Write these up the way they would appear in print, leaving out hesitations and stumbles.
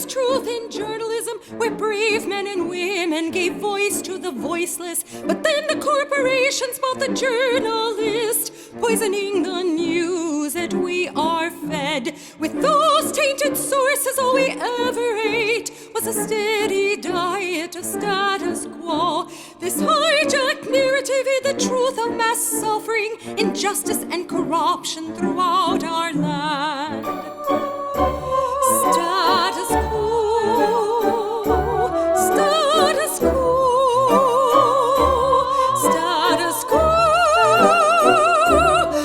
was truth in journalism, where brave men and women gave voice to the voiceless. But then the corporations bought the journalist, poisoning the news that we are fed. With those tainted sources, all we ever ate was a steady diet of status quo. This hijacked narrative is the truth of mass suffering, injustice and corruption throughout our land. Status quo, status quo, status quo,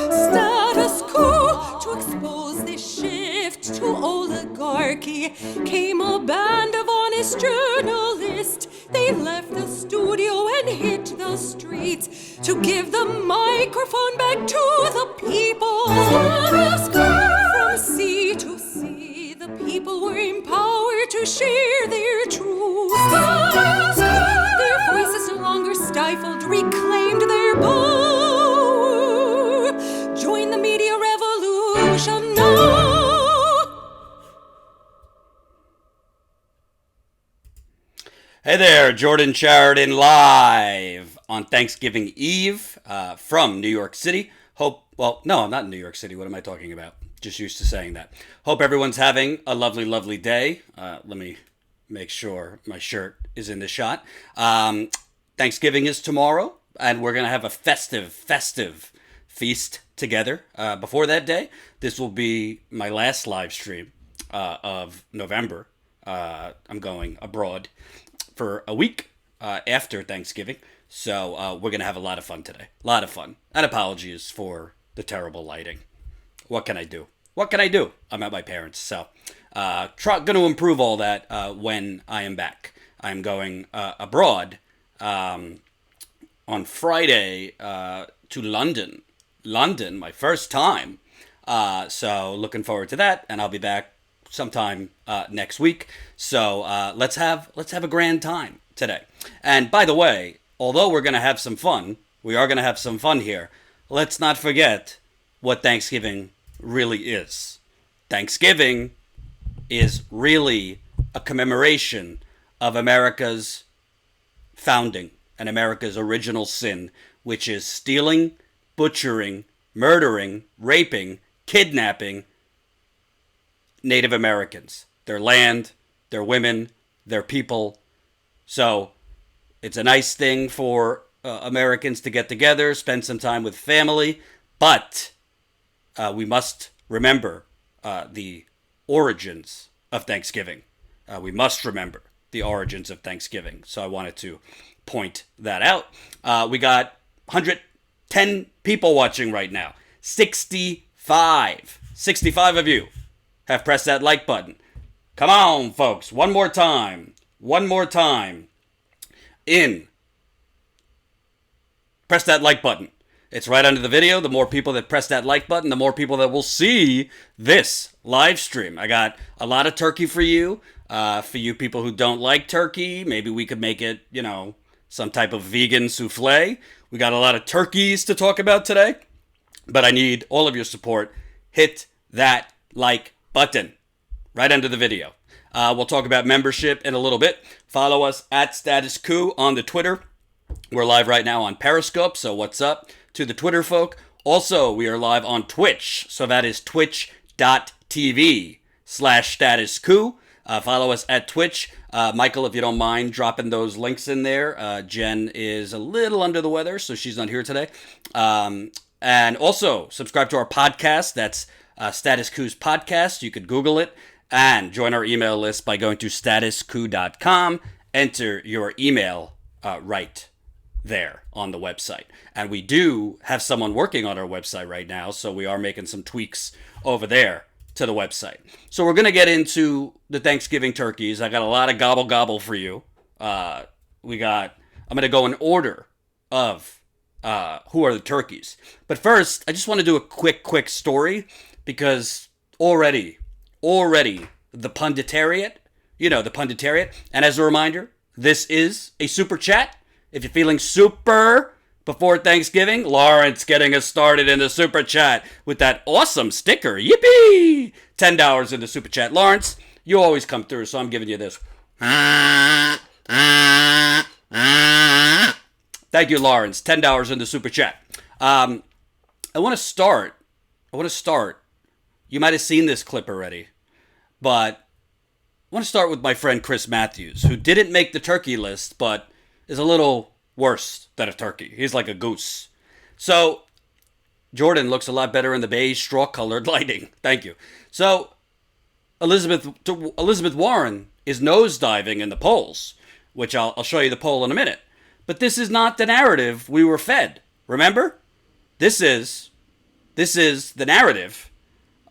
status quo. To expose this shift to oligarchy came a band of honest journalists. They left the studio and hit the streets to give the microphone back to the people. Status quo. From sea to sea, the people were empowered to share their truth. Their voices no longer stifled, reclaimed their power. Join the media revolution now. Hey there, Jordan Sheridan live on Thanksgiving Eve from New York City. No, I'm not in New York City. What am I talking about? Just used to saying that. Hope everyone's having a lovely, lovely day. Let me make sure my shirt is in the shot. Thanksgiving is tomorrow, and we're going to have a festive feast together. Before that day, this will be my last live stream of November. I'm going abroad for a week after Thanksgiving. So we're going to have a lot of fun today. A lot of fun. And apologies for the terrible lighting. What can I do? I'm at my parents'. So going to improve all that when I am back. I'm going abroad on Friday to London. London, my first time. So looking forward to that. And I'll be back sometime next week. So let's have a grand time today. And by the way, although we're going to have some fun, we are going to have some fun here. Let's not forget what Thanksgiving really is. Thanksgiving is really a commemoration of America's founding and America's original sin, which is stealing, butchering, murdering, raping, kidnapping Native Americans, their land, their women, their people. So it's a nice thing for Americans to get together, spend some time with family, but we must remember the origins of Thanksgiving. We must remember the origins of Thanksgiving. So I wanted to point that out. We got 110 people watching right now. 65 of you have pressed that like button. Come on, folks. One more time. Press that like button. It's right under the video. The more people that press that like button, the more people that will see this live stream. I got a lot of turkey for you. For you people who don't like turkey, maybe we could make it, some type of vegan souffle. We got a lot of turkeys to talk about today. But I need all of your support. Hit that like button right under the video. We'll talk about membership in a little bit. Follow us at Status Coup on the Twitter. We're live right now on Periscope, so what's up to the Twitter folk? Also, we are live on Twitch, so that is twitch.tv/Status Coup. Follow us at Twitch. Michael, if you don't mind dropping those links in there. Jen is a little under the weather, so she's not here today. And also, subscribe to our podcast. That's Status Coup's podcast. You could Google it. And join our email list by going to statuscoup.com. Enter your email right there on the website. And we do have someone working on our website right now, so we are making some tweaks over there to the website. So we're going to get into the Thanksgiving turkeys. I got a lot of gobble for you. I'm going to go in order of who are the turkeys. But first, I just want to do a quick story because already the punditariat, and as a reminder, this is a super chat. If you're feeling super before Thanksgiving, Lawrence getting us started in the super chat with that awesome sticker. Yippee! $10 in the super chat. Lawrence, You always come through, so I'm giving you this. Thank you, Lawrence. $10 in the super chat. I want to start. You might have seen this clip already, but I want to start with my friend Chris Matthews, who didn't make the turkey list, but is a little worse than a turkey. He's like a goose. So, Jordan looks a lot better in the beige straw-colored lighting. Thank you. So, Elizabeth Warren is nosediving in the polls, which I'll show you the poll in a minute. But this is not the narrative we were fed. Remember? This is the narrative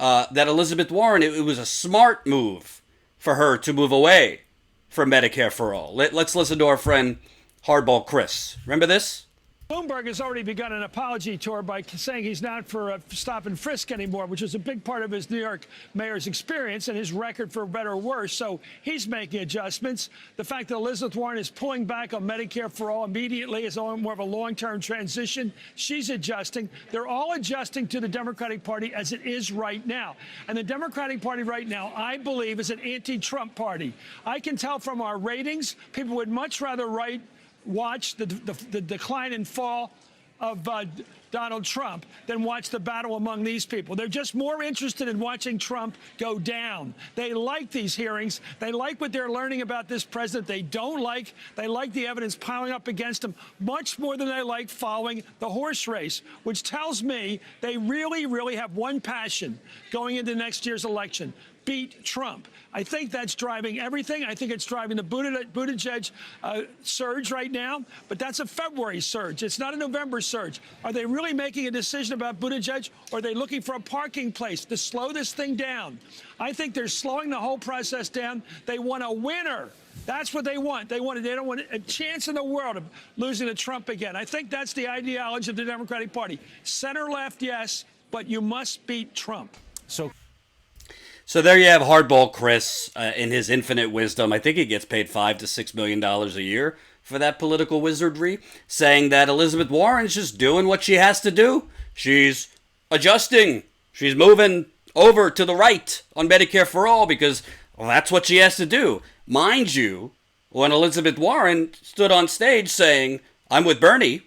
that Elizabeth Warren, it was a smart move for her to move away from Medicare for All. Let's listen to our friend Hardball Chris. Remember this? Bloomberg has already begun an apology tour by saying he's not for stop and frisk anymore, which is a big part of his New York mayor's experience and his record for better or worse. So he's making adjustments. The fact that Elizabeth Warren is pulling back on Medicare for All immediately is more of a long-term transition. She's adjusting. They're all adjusting to the Democratic Party as it is right now. And the Democratic Party right now, I believe, is an anti-Trump party. I can tell from our ratings, people would much rather watch the decline and fall of Donald Trump than watch the battle among these people. They're just more interested in watching Trump go down. They like these hearings. They like what they're learning about this president. They like the evidence piling up against him much more than they like following the horse race, which tells me they really, really have one passion going into next year's election: beat Trump. I think that's driving everything. I think it's driving the Buttigieg surge right now, but that's a February surge. It's not a November surge. Are they really making a decision about Buttigieg, or are they looking for a parking place to slow this thing down? I think they're slowing the whole process down. They want a winner. That's what they want. They don't want a chance in the world of losing to Trump again. I think that's the ideology of the Democratic Party. Center left, yes, but you must beat Trump. So there you have Hardball Chris in his infinite wisdom. I think he gets paid $5 to $6 million a year for that political wizardry, saying that Elizabeth Warren's just doing what she has to do. She's adjusting. She's moving over to the right on Medicare for All because that's what she has to do. Mind you, when Elizabeth Warren stood on stage saying, "I'm with Bernie,"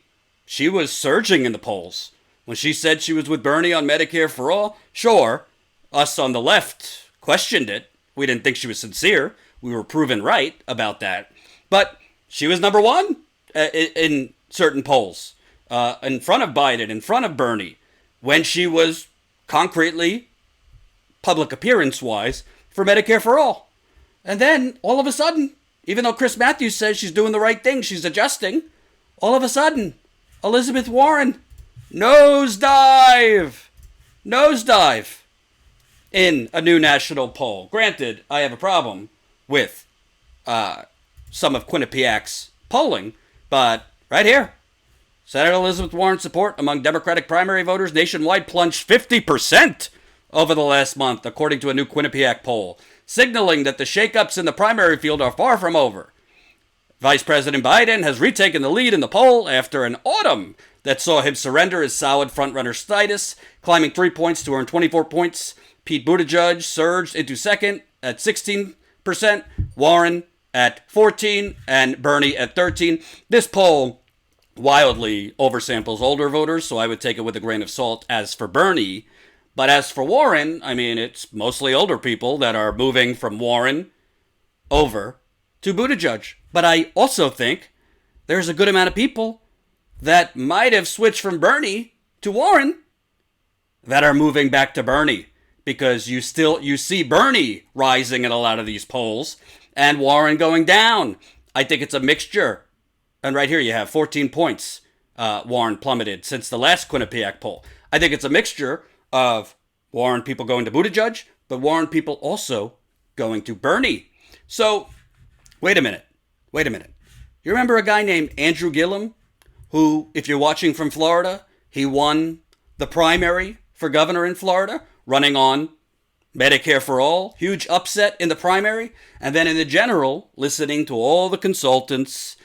she was surging in the polls. When she said she was with Bernie on Medicare for All, sure, us on the left questioned it. We didn't think she was sincere. We were proven right about that. But she was number one in certain polls, in front of Biden, in front of Bernie, when she was concretely, public appearance-wise, for Medicare for All. And then, all of a sudden, even though Chris Matthews says she's doing the right thing, she's adjusting, all of a sudden, Elizabeth Warren, nosedive in a new national poll. Granted, I have a problem with some of Quinnipiac's polling, but right here, Senator Elizabeth Warren's support among Democratic primary voters nationwide plunged 50% over the last month, according to a new Quinnipiac poll, signaling that the shakeups in the primary field are far from over. Vice President Biden has retaken the lead in the poll after an autumn that saw him surrender his solid frontrunner status, climbing 3 points to earn 24 points. Pete Buttigieg surged into second at 16%, Warren at 14%, and Bernie at 13%. This poll wildly oversamples older voters, so I would take it with a grain of salt as for Bernie. But as for Warren, I mean, it's mostly older people that are moving from Warren over to Buttigieg. But I also think there's a good amount of people that might have switched from Bernie to Warren that are moving back to Bernie. Because you see Bernie rising in a lot of these polls and Warren going down. I think it's a mixture. And right here you have 14 points Warren plummeted since the last Quinnipiac poll. I think it's a mixture of Warren people going to Buttigieg, but Warren people also going to Bernie. So, wait a minute. You remember a guy named Andrew Gillum, who, if you're watching from Florida, he won the primary for governor in Florida, running on Medicare for All, huge upset in the primary, and then in the general, listening to all the consultants,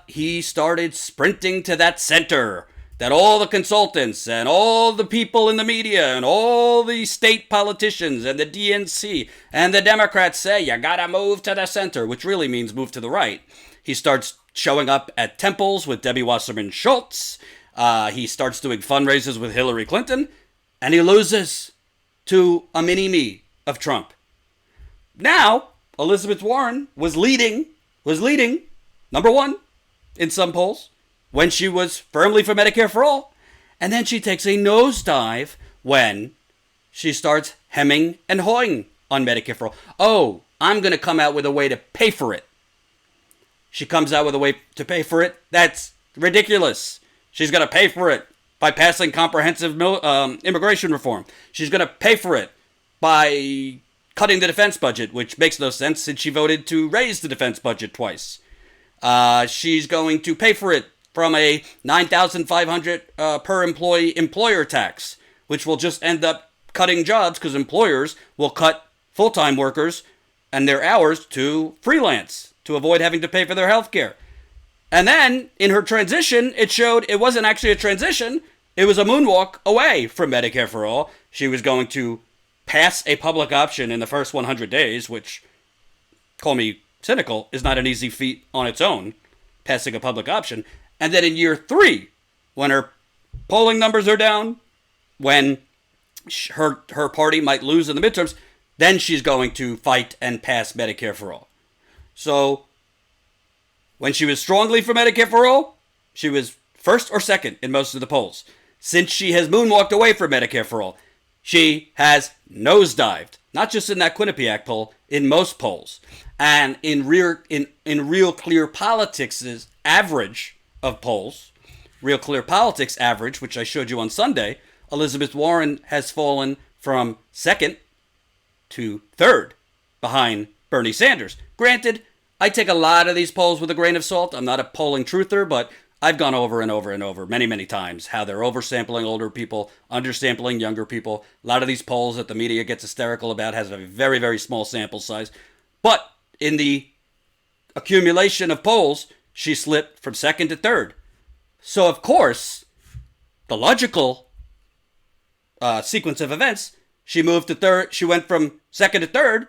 he started sprinting to that center that all the consultants and all the people in the media and all the state politicians and the DNC and the Democrats say, you gotta move to the center, which really means move to the right. He starts showing up at temples with Debbie Wasserman Schultz. He starts doing fundraisers with Hillary Clinton, and he loses to a mini-me of Trump. Now, Elizabeth Warren was leading number one in some polls when she was firmly for Medicare for all. And then she takes a nosedive when she starts hemming and hawing on Medicare for all. Oh, I'm going to come out with a way to pay for it. She comes out with a way to pay for it. That's ridiculous. She's going to pay for it by passing comprehensive immigration reform. She's going to pay for it by cutting the defense budget, which makes no sense since she voted to raise the defense budget twice. She's going to pay for it from a $9,500 per employee employer tax, which will just end up cutting jobs because employers will cut full-time workers and their hours to freelance to avoid having to pay for their health care. And then in her transition, it showed it wasn't actually a transition. It was a moonwalk away from Medicare for all. She was going to pass a public option in the first 100 days, which, call me cynical, is not an easy feat on its own, passing a public option. And then in year 3, when her polling numbers are down, when her party might lose in the midterms, then she's going to fight and pass Medicare for all. So when she was strongly for Medicare for all, she was first or second in most of the polls. Since she has moonwalked away from Medicare for all, she has nosedived, not just in that Quinnipiac poll, in most polls. And in Real Clear Politics' average of polls, Real Clear Politics average, which I showed you on Sunday, Elizabeth Warren has fallen from second to third behind Bernie Sanders. Granted, I take a lot of these polls with a grain of salt. I'm not a polling truther, but I've gone over and over and over many, many times how they're oversampling older people, undersampling younger people. A lot of these polls that the media gets hysterical about has a very, very small sample size. But in the accumulation of polls, she slipped from second to third. So, of course, the logical sequence of events, she moved to third. She went from second to third.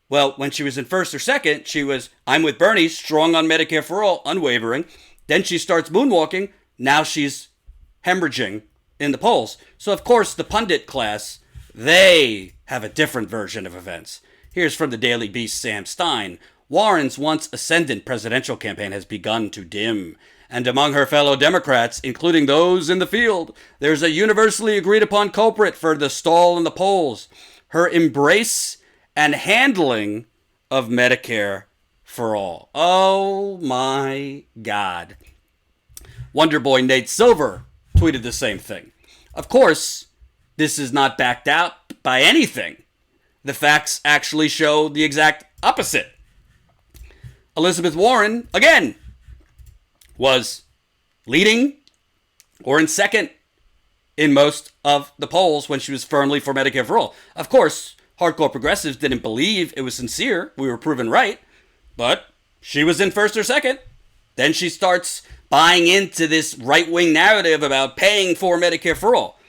Well, when she was in first or second, she was, I'm with Bernie, strong on Medicare for all, unwavering. Then she starts moonwalking. Now she's hemorrhaging in the polls. So, of course, the pundit class, they have a different version of events. Here's from the Daily Beast, Sam Stein. Warren's once ascendant presidential campaign has begun to dim. And among her fellow Democrats, including those in the field, there's a universally agreed upon culprit for the stall in the polls. Her embrace and handling of Medicare for all. Oh my God. Wonderboy Nate Silver tweeted the same thing. Of course, this is not backed out by anything. The facts actually show the exact opposite. Elizabeth Warren, again, was leading or in second in most of the polls when she was firmly for Medicare for all. Of course, hardcore progressives didn't believe it was sincere. We were proven right. But she was in first or second. Then she starts buying into this right-wing narrative about paying for Medicare for all.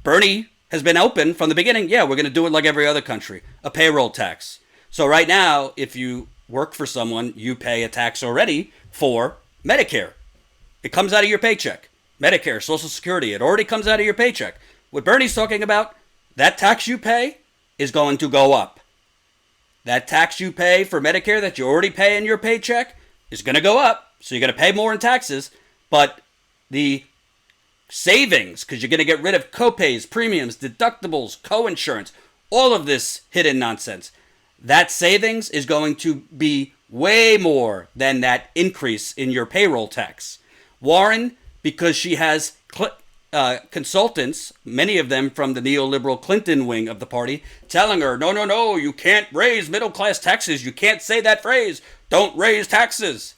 Bernie has been open from the beginning. Yeah, we're going to do it like every other country. A payroll tax. So right now, if you work for someone, you pay a tax already for Medicare. It comes out of your paycheck. Medicare, Social Security, it already comes out of your paycheck. What Bernie's talking about, that tax you pay is going to go up. That tax you pay for Medicare that you already pay in your paycheck is going to go up. So you're going to pay more in taxes. But the savings, because you're going to get rid of copays, premiums, deductibles, co-insurance, all of this hidden nonsense. That savings is going to be way more than that increase in your payroll tax. Warren, because she has consultants, many of them from the neoliberal Clinton wing of the party, telling her, no, you can't raise middle-class taxes. You can't say that phrase. Don't raise taxes.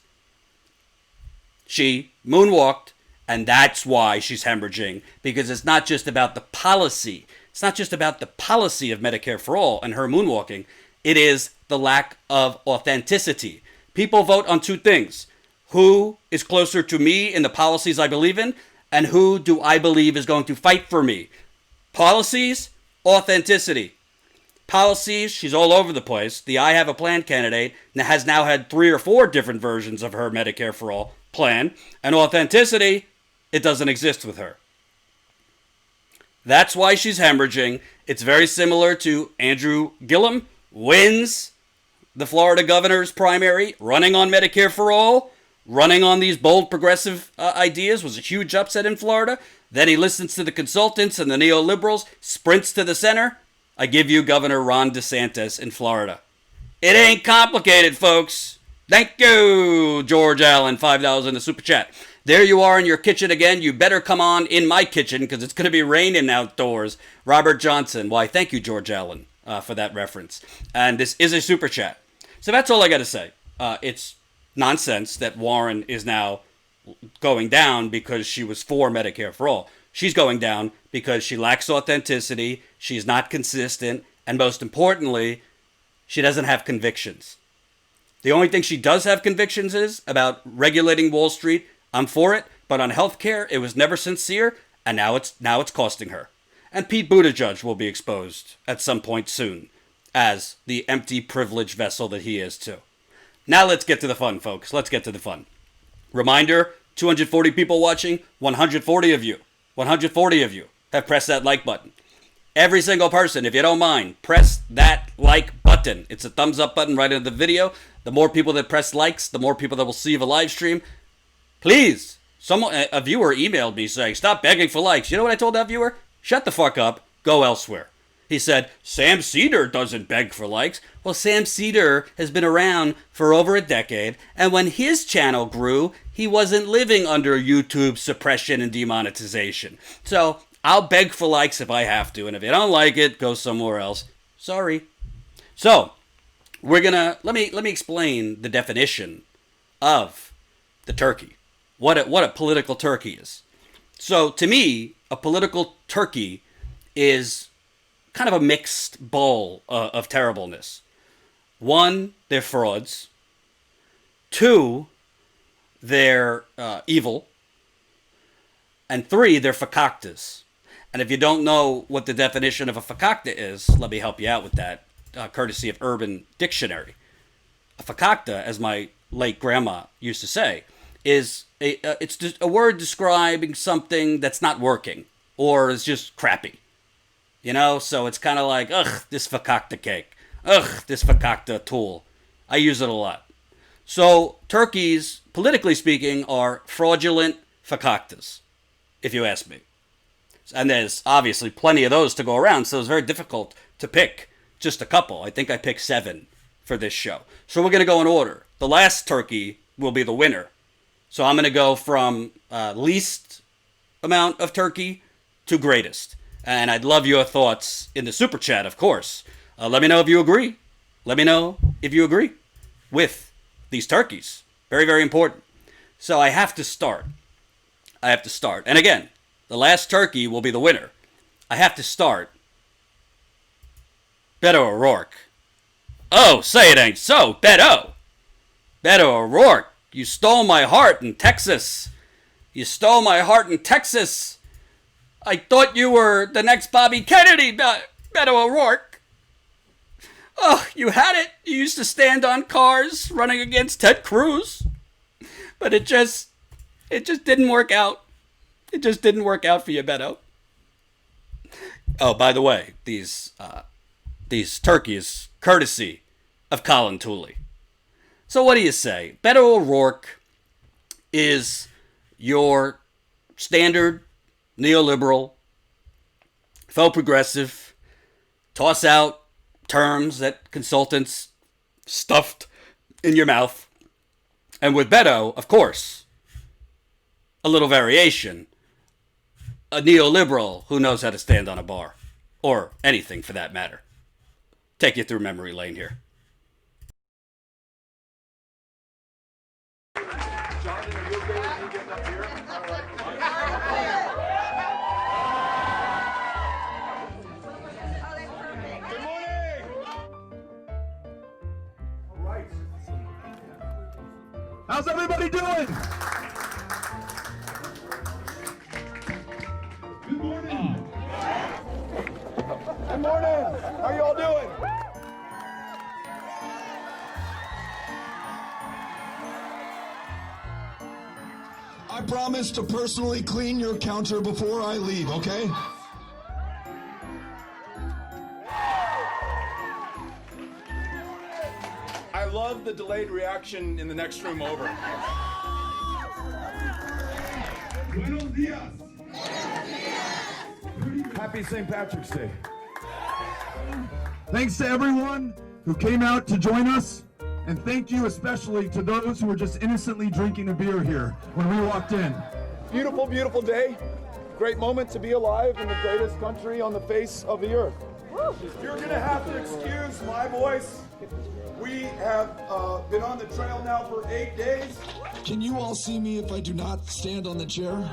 She moonwalked, and that's why she's hemorrhaging, because it's not just about the policy. It's not just about the policy of Medicare for all and her moonwalking. It is the lack of authenticity. People vote on two things. Who is closer to me in the policies I believe in, And who do I believe is going to fight for me? Policies, authenticity. Policies, she's all over the place. The I Have a Plan candidate has now had 3 or 4 different versions of her Medicare for All plan. And authenticity, it doesn't exist with her. That's why she's hemorrhaging. It's very similar to Andrew Gillum, wins the Florida governor's primary, running on Medicare for All, running on these bold progressive ideas, was a huge upset in Florida. Then he listens to the consultants and the neoliberals, sprints to the center. I give you Governor Ron DeSantis in Florida. It ain't complicated, folks. Thank you, George Allen, $5 in the super chat. There you are in your kitchen again. You better come on in my kitchen because it's going to be raining outdoors. Robert Johnson. Why, thank you, George Allen, for that reference. And this is a super chat. So that's all I got to say. It's nonsense that Warren is now going down because she was for Medicare for All. She's going down because she lacks authenticity, she's not consistent, and most importantly, she doesn't have convictions. The only thing she does have convictions is about regulating Wall Street. I'm for it, but on healthcare, it was never sincere, and now it's costing her. And Pete Buttigieg will be exposed at some point soon as the empty privilege vessel that he is too. Now let's get to the fun, folks. Let's get to the fun. Reminder, 240 people watching, 140 of you have pressed that like button. Every single person, if you don't mind, press that like button. It's a thumbs up button right under the video. The more people that press likes, the more people that will see the live stream. Please, a viewer emailed me saying, stop begging for likes. You know what I told that viewer? Shut the fuck up. Go elsewhere. He said, Sam Cedar doesn't beg for likes. Well, Sam Cedar has been around for over a decade, and when his channel grew, he wasn't living under YouTube suppression and demonetization. So I'll beg for likes if I have to, and if you don't like it, go somewhere else. Sorry. So we're gonna let me explain the definition of the turkey. What a political turkey is. So to me, a political turkey is kind of a mixed bowl of terribleness. 1, they're frauds. 2, they're evil. And 3, they're fakaktas. And if you don't know what the definition of a fakakta is, let me help you out with that, courtesy of Urban Dictionary. A fakakta, as my late grandma used to say, is it's just a word describing something that's not working or is just crappy. You know, so it's kind of like, ugh, this fakakta cake. Ugh, this fakakta tool. I use it a lot. So turkeys, politically speaking, are fraudulent fakaktas, if you ask me. And there's obviously plenty of those to go around, so it's very difficult to pick just a couple. I think I picked 7 for this show. So we're going to go in order. The last turkey will be the winner. So I'm going to go from least amount of turkey to greatest. And I'd love your thoughts in the super chat, of course. Let me know if you agree. Let me know if you agree with these turkeys. Very, very important. So I have to start. And again, the last turkey will be the winner. I have to start. Beto O'Rourke. Oh, say it ain't so, Beto. Beto O'Rourke, you stole my heart in Texas. You stole my heart in Texas. I thought you were the next Bobby Kennedy, Maddow O'Rourke. Oh, you had it. You used to stand on cars running against Ted Cruz. But it just didn't work out. It just didn't work out for you, Beto. Oh, by the way, these turkeys, courtesy of Colin Tooley. So what do you say? Beto O'Rourke is your standard neoliberal, faux progressive, toss out terms that consultants stuffed in your mouth. And with Beto, of course, a little variation. A neoliberal who knows how to stand on a bar. Or anything for that matter. Take you through memory lane here. How's everybody doing? I promise to personally clean your counter before I leave, okay? I love the delayed reaction in the next room over. Buenos dias. Happy St. Patrick's Day. Thanks to everyone who came out to join us, and thank you especially to those who were just innocently drinking a beer here when we walked in. Beautiful, beautiful day. Great moment to be alive in the greatest country on the face of the earth. You're gonna have to excuse my voice. We have been on the trail now for 8 days. Can you all see me if I do not stand on the chair?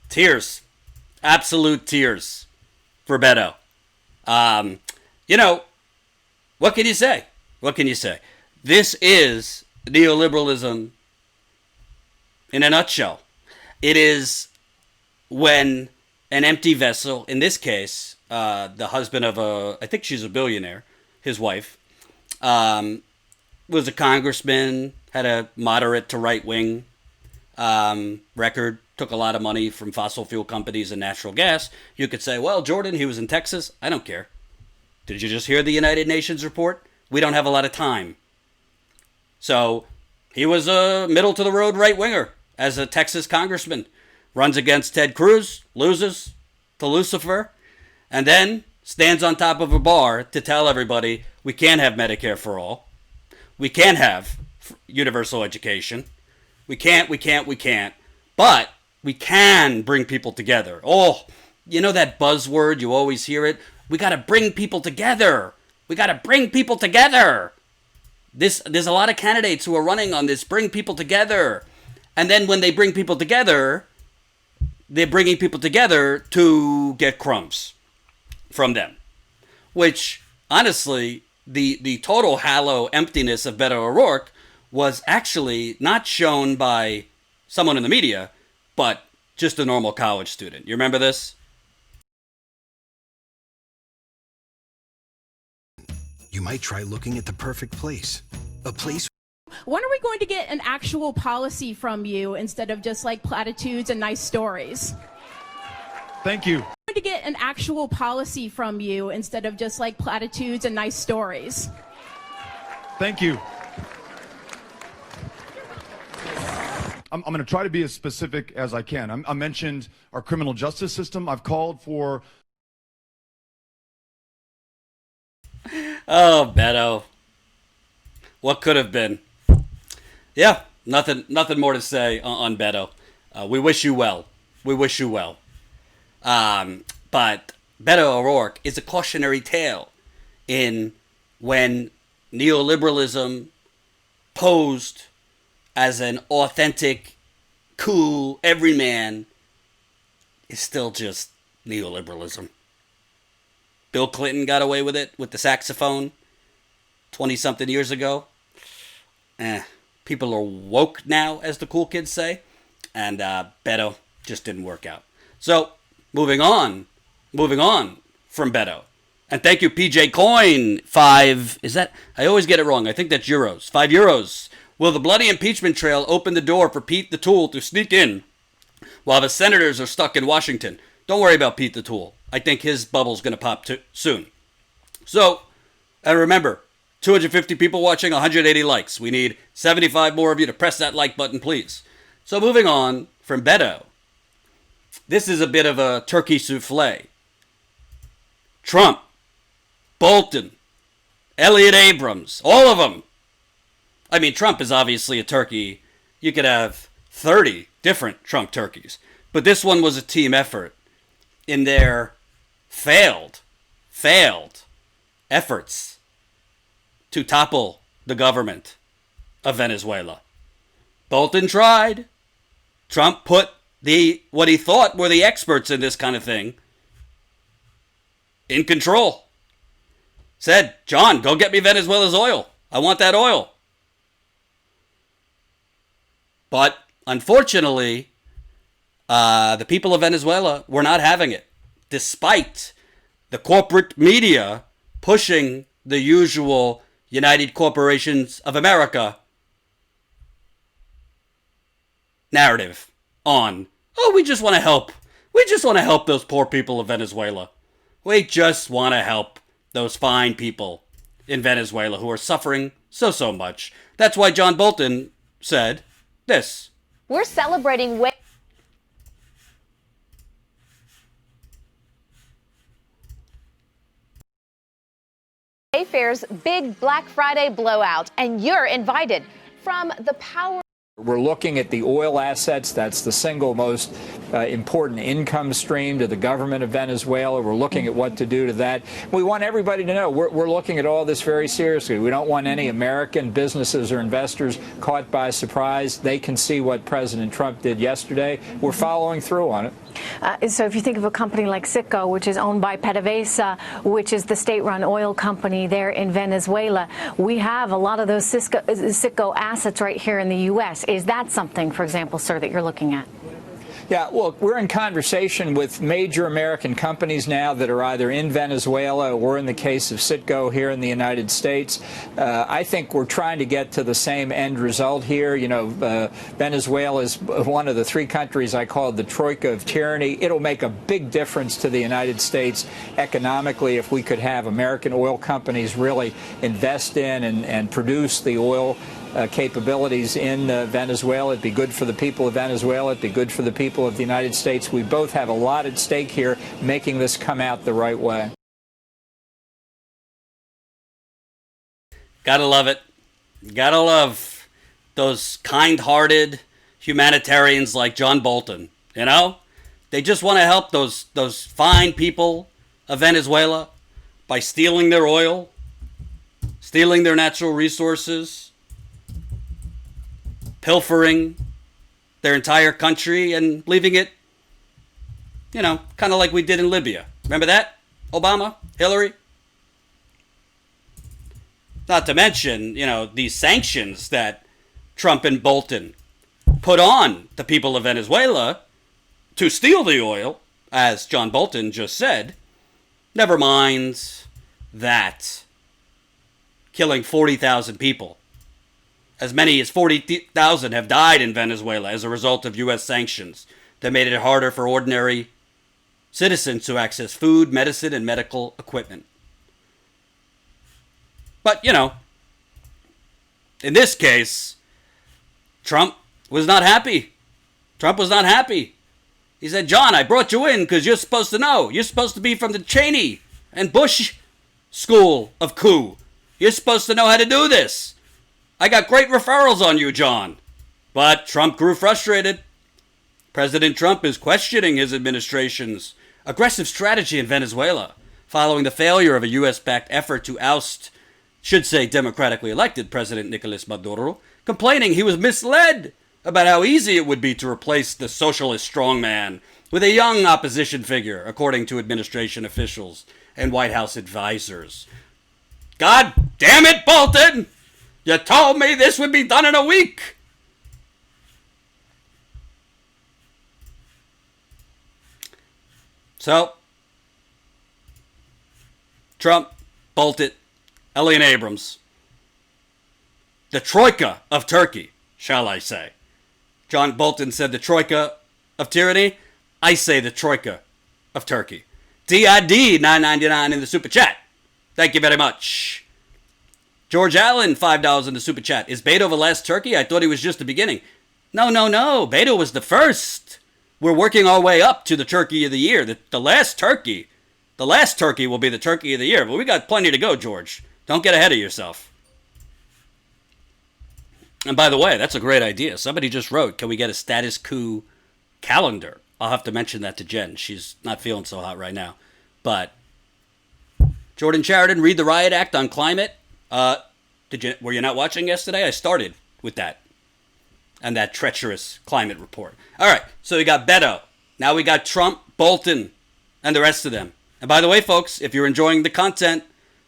Tears. Absolute tears for Beto. You know, what can you say? What can you say? This is neoliberalism in a nutshell. It is when an empty vessel, in this case, the husband of I think she's a billionaire, his wife, was a congressman, had a moderate to right-wing record, took a lot of money from fossil fuel companies and natural gas. You could say, well, Jordan, he was in Texas. I don't care. Did you just hear the United Nations report? We don't have a lot of time. So he was a middle-to-the-road right-winger as a Texas congressman. Runs against Ted Cruz, loses to Lucifer, and then stands on top of a bar to tell everybody we can't have Medicare for all. We can't have universal education. We can't. But we can bring people together. Oh, you know that buzzword, you always hear it? We got to bring people together. We got to bring people together. There's a lot of candidates who are running on this bring people together. And then when they bring people together, they're bringing people together to get crumbs from them. Which, honestly, the total hollow emptiness of Beto O'Rourke was actually not shown by someone in the media, but just a normal college student. You remember this? You might try looking at the perfect place. A place. When are we going to get an actual policy from you instead of just like platitudes and nice stories? Thank you. Going to get an actual policy from you instead of just like platitudes and nice stories. Thank you. I'm going to try to be as specific as I can. I mentioned our criminal justice system. I've called for... Oh, Beto. What could have been? Yeah, nothing more to say on Beto. We wish you well. We wish you well. But Beto O'Rourke is a cautionary tale in when neoliberalism posed as an authentic, cool, everyman is still just neoliberalism. Bill Clinton got away with it with the saxophone 20-something years ago. People are woke now, as the cool kids say. And Beto just didn't work out. So, moving on from Beto. And thank you, PJ Coin. I always get it wrong. I think that's euros. €5. Will the bloody impeachment trail open the door for Pete the Tool to sneak in while the senators are stuck in Washington? Don't worry about Pete the Tool. I think his bubble's going to pop soon. So, and remember, 250 people watching, 180 likes. We need 75 more of you to press that like button, please. So moving on from Beto. This is a bit of a turkey souffle. Trump, Bolton, Elliott Abrams, all of them. I mean, Trump is obviously a turkey. You could have 30 different Trump turkeys. But this one was a team effort in their failed efforts to topple the government of Venezuela. Bolton tried. Trump put what he thought were the experts in this kind of thing in control. Said, John, go get me Venezuela's oil. I want that oil. But unfortunately, The people of Venezuela were not having it, despite the corporate media pushing the usual United Corporations of America narrative on, oh, we just want to help. We just want to help those poor people of Venezuela. We just want to help those fine people in Venezuela who are suffering so much. That's why John Bolton said this. We're celebrating Wayfair's big Black Friday blowout, and you're invited. From the power. We're looking at the oil assets. That's the single most important income stream to the government of Venezuela. We're looking at what to do to that. We want everybody to know we're looking at all this very seriously. We don't want any American businesses or investors caught by surprise. They can see what President Trump did yesterday. We're following through on it. So if you think of a company like Citgo, which is owned by PDVSA, which is the state-run oil company there in Venezuela, we have a lot of those Citgo assets right here in the U.S. Is that something, for example, sir, that you're looking at? Yeah, look, we're in conversation with major American companies now that are either in Venezuela or, in the case of Citgo, here in the United States. I think we're trying to get to the same end result here. You know, Venezuela is one of the three countries I call the troika of tyranny. It'll make a big difference to the United States economically if we could have American oil companies really invest in and produce the oil capabilities in Venezuela. It'd be good for the people of Venezuela. It'd be good for the people of the United States. We both have a lot at stake here, making this come out the right way. Gotta love it. Gotta love those kind-hearted humanitarians like John Bolton. You know? They just want to help those fine people of Venezuela by stealing their oil, stealing their natural resources, pilfering their entire country and leaving it, you know, kind of like we did in Libya. Remember that? Obama? Hillary? Not to mention, you know, these sanctions that Trump and Bolton put on the people of Venezuela to steal the oil, as John Bolton just said. Never mind that killing 40,000 people. As many as 40,000 have died in Venezuela as a result of U.S. sanctions that made it harder for ordinary citizens to access food, medicine, and medical equipment. But, you know, in this case, Trump was not happy. Trump was not happy. He said, John, I brought you in because you're supposed to know. You're supposed to be from the Cheney and Bush school of coup. You're supposed to know how to do this. I got great referrals on you, John. But Trump grew frustrated. President Trump is questioning his administration's aggressive strategy in Venezuela following the failure of a U.S.-backed effort to oust, should say democratically elected President Nicolas Maduro, complaining he was misled about how easy it would be to replace the socialist strongman with a young opposition figure, according to administration officials and White House advisors. God damn it, Bolton! You told me this would be done in a week. So, Trump, Bolton, Elliot Abrams, the troika of Turkey, shall I say. John Bolton said the troika of tyranny. I say the troika of Turkey. DID $9.99 in the super chat. Thank you very much. George Allen, $5 in the super chat. Is Beto the last turkey? I thought he was just the beginning. No. Beto was the first. We're working our way up to the turkey of the year. The last turkey will be the turkey of the year. But we got plenty to go, George. Don't get ahead of yourself. And by the way, that's a great idea. Somebody just wrote, can we get a status coup calendar? I'll have to mention that to Jen. She's not feeling so hot right now. But Jordan Sheridan, read the Riot Act on climate. Were you not watching yesterday? I started with that. And that treacherous climate report. All right, so we got Beto. Now we got Trump, Bolton, and the rest of them. And by the way, folks, if you're enjoying the content,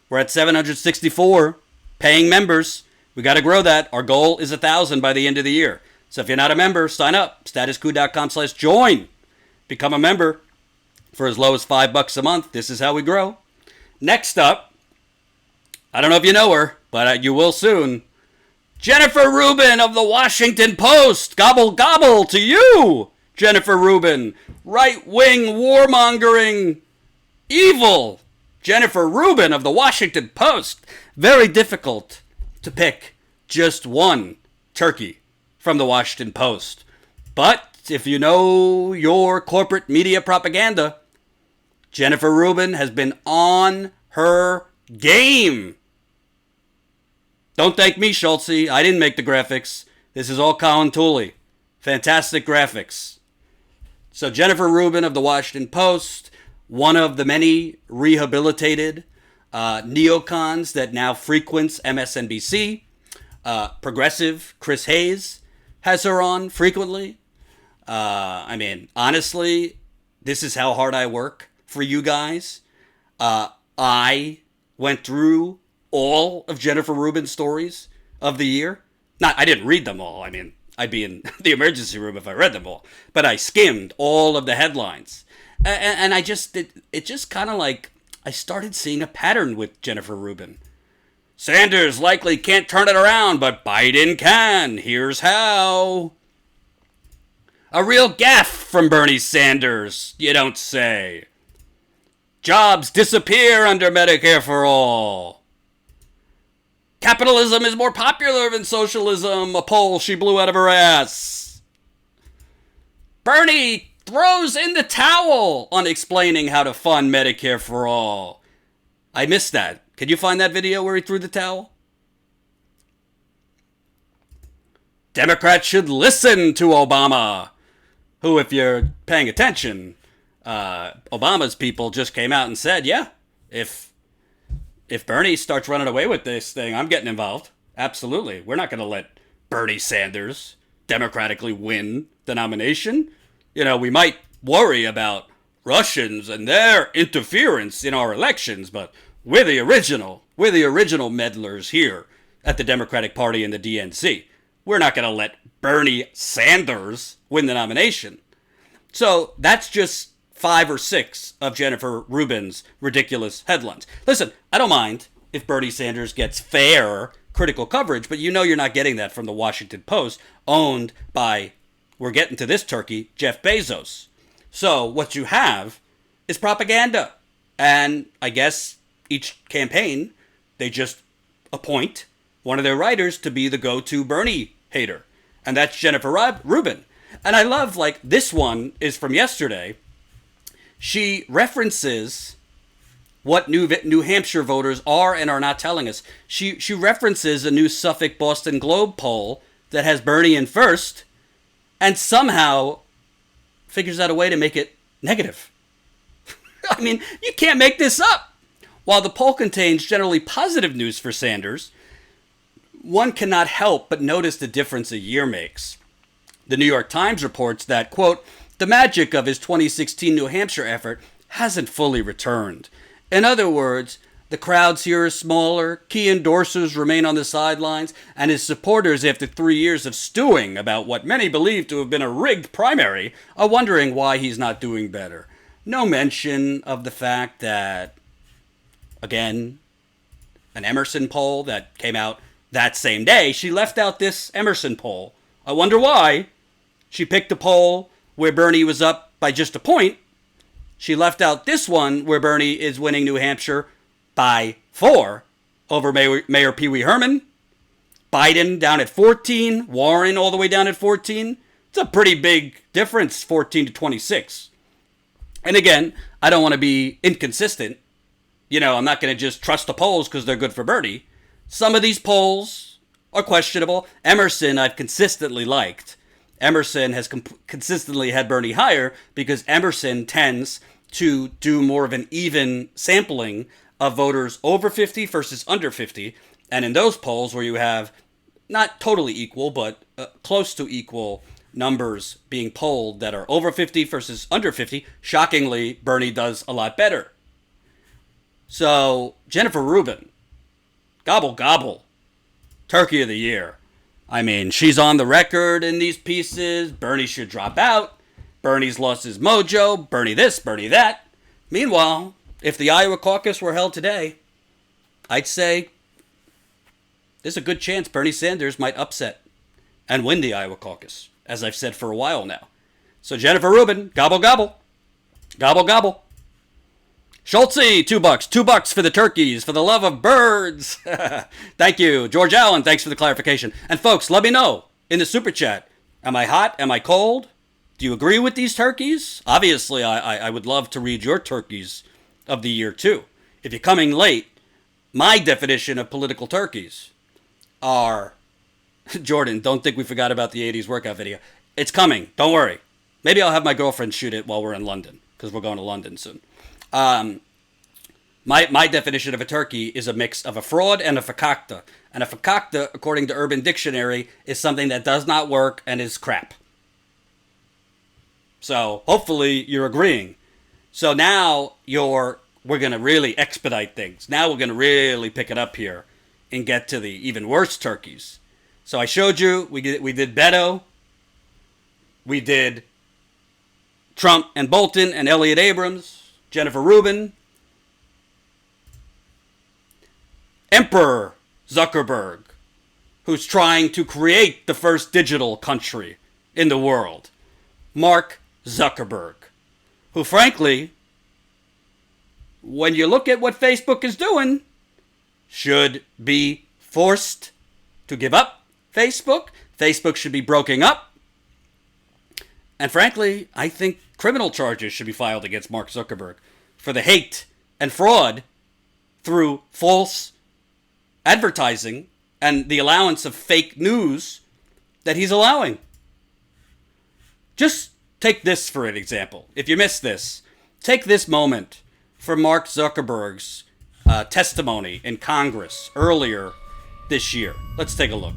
we're at 764 paying members. We got to grow that. Our goal is 1,000 by the end of the year. So if you're not a member, sign up. Statuscoup.com/join. Become a member for as low as $5 a month. This is how we grow. Next up, I don't know if you know her, but you will soon. Jennifer Rubin of the Washington Post. Gobble, gobble to you, Jennifer Rubin. Right-wing, warmongering, evil Jennifer Rubin of the Washington Post. Very difficult to pick just one turkey from the Washington Post. But if you know your corporate media propaganda, Jennifer Rubin has been on her game. Don't thank me, Schultze. I didn't make the graphics. This is all Colin Tooley. Fantastic graphics. So Jennifer Rubin of the Washington Post, one of the many rehabilitated neocons that now frequents MSNBC. Progressive Chris Hayes has her on frequently. I mean, honestly, this is how hard I work for you guys. I went through all of Jennifer Rubin's stories of the year. I didn't read them all. I mean, I'd be in the emergency room if I read them all. But I skimmed all of the headlines. And I just, it just kind of like, I started seeing a pattern with Jennifer Rubin. Sanders likely can't turn it around, but Biden can. Here's how. A real gaffe from Bernie Sanders, you don't say. Jobs disappear under Medicare for all. Capitalism is more popular than socialism, a poll she blew out of her ass. Bernie throws in the towel on explaining how to fund Medicare for all. I missed that. Can you find that video where he threw the towel? Democrats should listen to Obama, who, if you're paying attention, Obama's people just came out and said, yeah, if Bernie starts running away with this thing, I'm getting involved. Absolutely. We're not going to let Bernie Sanders democratically win the nomination. You know, we might worry about Russians and their interference in our elections, but we're the original meddlers here at the Democratic Party and the DNC. We're not going to let Bernie Sanders win the nomination. So that's just 5 or 6 of Jennifer Rubin's ridiculous headlines. Listen, I don't mind if Bernie Sanders gets fair critical coverage, but you know you're not getting that from the Washington Post, owned by, we're getting to this turkey, Jeff Bezos. So what you have is propaganda. And I guess each campaign, they just appoint one of their writers to be the go-to Bernie hater. And that's Jennifer Rubin. And I love, like, this one is from yesterday. She references what New Hampshire voters are and are not telling us. She references a new Suffolk Boston Globe poll that has Bernie in first and somehow figures out a way to make it negative. I mean, you can't make this up. While the poll contains generally positive news for Sanders, one cannot help but notice the difference a year makes. The New York Times reports that, quote, the magic of his 2016 New Hampshire effort hasn't fully returned. In other words, the crowds here are smaller, key endorsers remain on the sidelines, and his supporters, after 3 years of stewing about what many believe to have been a rigged primary, are wondering why he's not doing better. No mention of the fact that, again, an Emerson poll that came out that same day, she left out this Emerson poll. I wonder why. She picked a poll where Bernie was up by just a point. She left out this one where Bernie is winning New Hampshire by 4 over Mayor Pee Wee Herman. Biden down at 14. Warren all the way down at 14. It's a pretty big difference, 14 to 26. And again, I don't want to be inconsistent. You know, I'm not going to just trust the polls because they're good for Bernie. Some of these polls are questionable. Emerson I've consistently liked. Emerson has consistently had Bernie higher because Emerson tends to do more of an even sampling of voters over 50 versus under 50. And in those polls where you have not totally equal, but close to equal numbers being polled that are over 50 versus under 50, shockingly, Bernie does a lot better. So, Jennifer Rubin, gobble gobble, turkey of the year. I mean, she's on the record in these pieces. Bernie should drop out. Bernie's lost his mojo. Bernie this, Bernie that. Meanwhile, if the Iowa caucus were held today, I'd say there's a good chance Bernie Sanders might upset and win the Iowa caucus, as I've said for a while now. So Jennifer Rubin, gobble, gobble. Gobble, gobble. Schultze, $2. $2 for the turkeys, for the love of birds. Thank you. George Allen, thanks for the clarification. And folks, let me know in the super chat. Am I hot? Am I cold? Do you agree with these turkeys? Obviously, I would love to read your turkeys of the year, too. If you're coming late, my definition of political turkeys are... Jordan, don't think we forgot about the 80s workout video. It's coming. Don't worry. Maybe I'll have my girlfriend shoot it while we're in London, because we're going to London soon. My definition of a turkey is a mix of a fraud and a fakakta. And a fakakta, according to Urban Dictionary, is something that does not work and is crap. So hopefully you're agreeing. So now we're going to really expedite things. Now we're going to really pick it up here and get to the even worse turkeys. So I showed you, we did Maddow, we did Trump and Bolton and Elliot Abrams, Jennifer Rubin, Emperor Zuckerberg, who's trying to create the first digital country in the world, Mark Zuckerberg, who frankly, when you look at what Facebook is doing, should be forced to give up Facebook. Facebook should be broken up. And frankly, I think criminal charges should be filed against Mark Zuckerberg for the hate and fraud through false advertising and the allowance of fake news that he's allowing. Just take this for an example. If you missed this, take this moment for Mark Zuckerberg's testimony in Congress earlier this year. Let's take a look.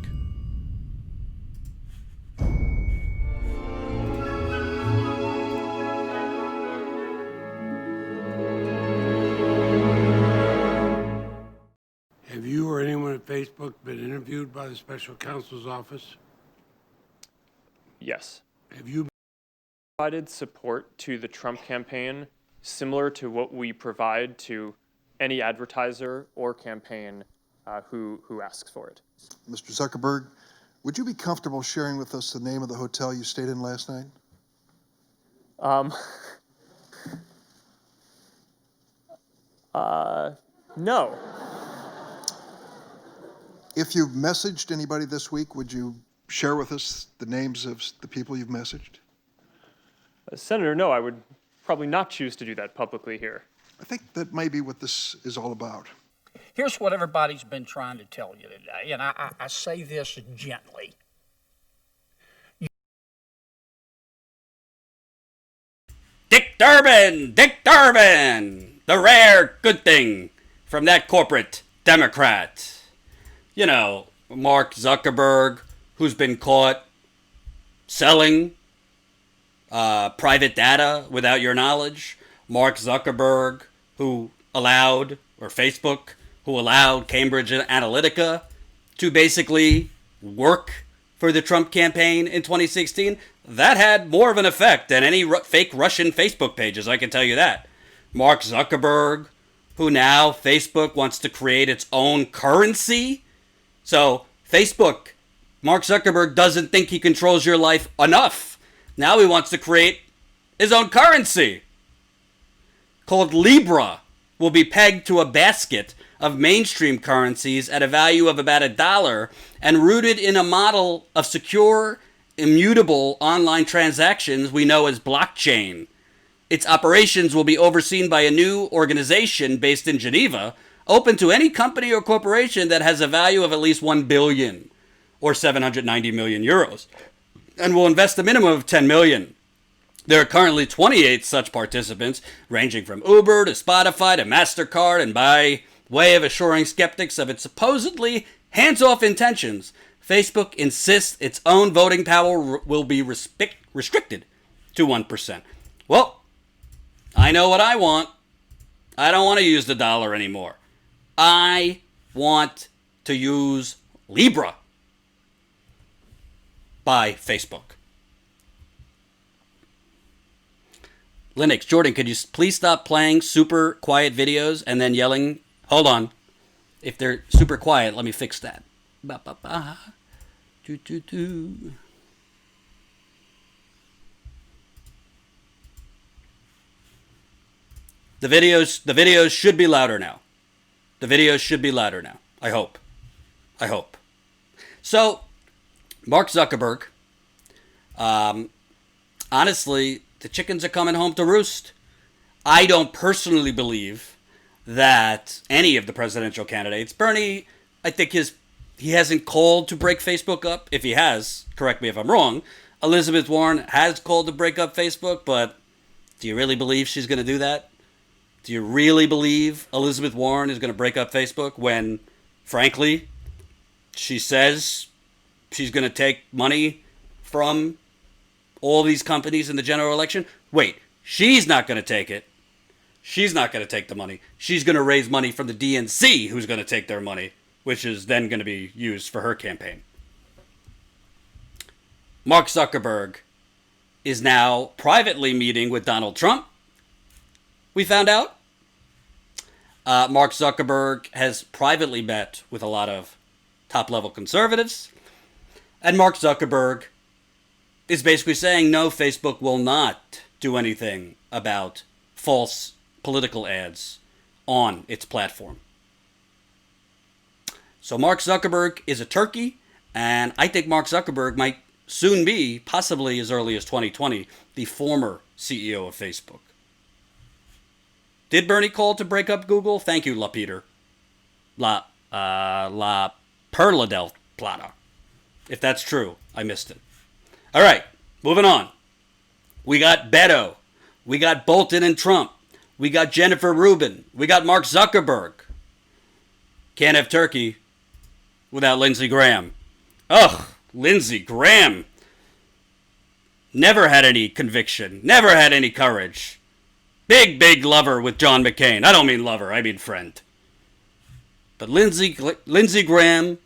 Have you or anyone at Facebook been interviewed by the special counsel's office? Yes. Have you provided support to the Trump campaign similar to what we provide to any advertiser or campaign who asks for it? Mr. Zuckerberg, would you be comfortable sharing with us the name of the hotel you stayed in last night? No. If you've messaged anybody this week, would you share with us the names of the people you've messaged? Senator, no, I would probably not choose to do that publicly here. I think that may be what this is all about. Here's what everybody's been trying to tell you today, and I say this gently. Dick Durbin! The rare good thing from that corporate Democrat. You know, Mark Zuckerberg, who's been caught selling private data without your knowledge. Mark Zuckerberg, who allowed, or Facebook, who allowed Cambridge Analytica to basically work for the Trump campaign in 2016. That had more of an effect than any fake Russian Facebook pages, I can tell you that. Mark Zuckerberg, who now Facebook wants to create its own currency. So Facebook, Mark Zuckerberg doesn't think he controls your life enough. Now he wants to create his own currency called Libra, will be pegged to a basket of mainstream currencies at a value of about $1 and rooted in a model of secure, immutable online transactions we know as blockchain. Its operations will be overseen by a new organization based in Geneva, open to any company or corporation that has a value of at least 1 billion or 790 million euros, and will invest a minimum of 10 million. There are currently 28 such participants, ranging from Uber to Spotify to MasterCard, and by way of assuring skeptics of its supposedly hands-off intentions, Facebook insists its own voting power will be restricted to 1%. Well, I know what I want. I don't want to use the dollar anymore. I want to use Libra. by Facebook. Linux, Jordan, could you please stop playing super quiet videos and then yelling? Hold on. If they're super quiet, let me fix that. Ba ba ba. Do do do. The videos should be louder now. The videos should be louder now. I hope. So, Mark Zuckerberg, honestly, the chickens are coming home to roost. I don't personally believe that any of the presidential candidates, Bernie, I think he hasn't called to break Facebook up. If he has, correct me if I'm wrong, Elizabeth Warren has called to break up Facebook, but do you really believe she's going to do that? Do you really believe Elizabeth Warren is going to break up Facebook when, frankly, she says she's going to take money from all these companies in the general election? Wait, she's not going to take it. She's not going to take the money. She's going to raise money from the DNC, who's going to take their money, which is then going to be used for her campaign. Mark Zuckerberg is now privately meeting with Donald Trump. We found out. Mark Zuckerberg has privately met with a lot of top-level conservatives. And Mark Zuckerberg is basically saying, no, Facebook will not do anything about false political ads on its platform. So Mark Zuckerberg is a turkey, and I think Mark Zuckerberg might soon be, possibly as early as 2020, the former CEO of Facebook. Did Bernie call to break up Google? Thank you, La Peter. La Perla del Plata. If that's true, I missed it. All right, moving on. We got Maddow. We got Bolton and Trump. We got Jennifer Rubin. We got Mark Zuckerberg. Can't have turkey without Lindsey Graham. Ugh, Lindsey Graham. Never had any conviction. Never had any courage. Big lover with John McCain. I don't mean lover, I mean friend. But Lindsey Graham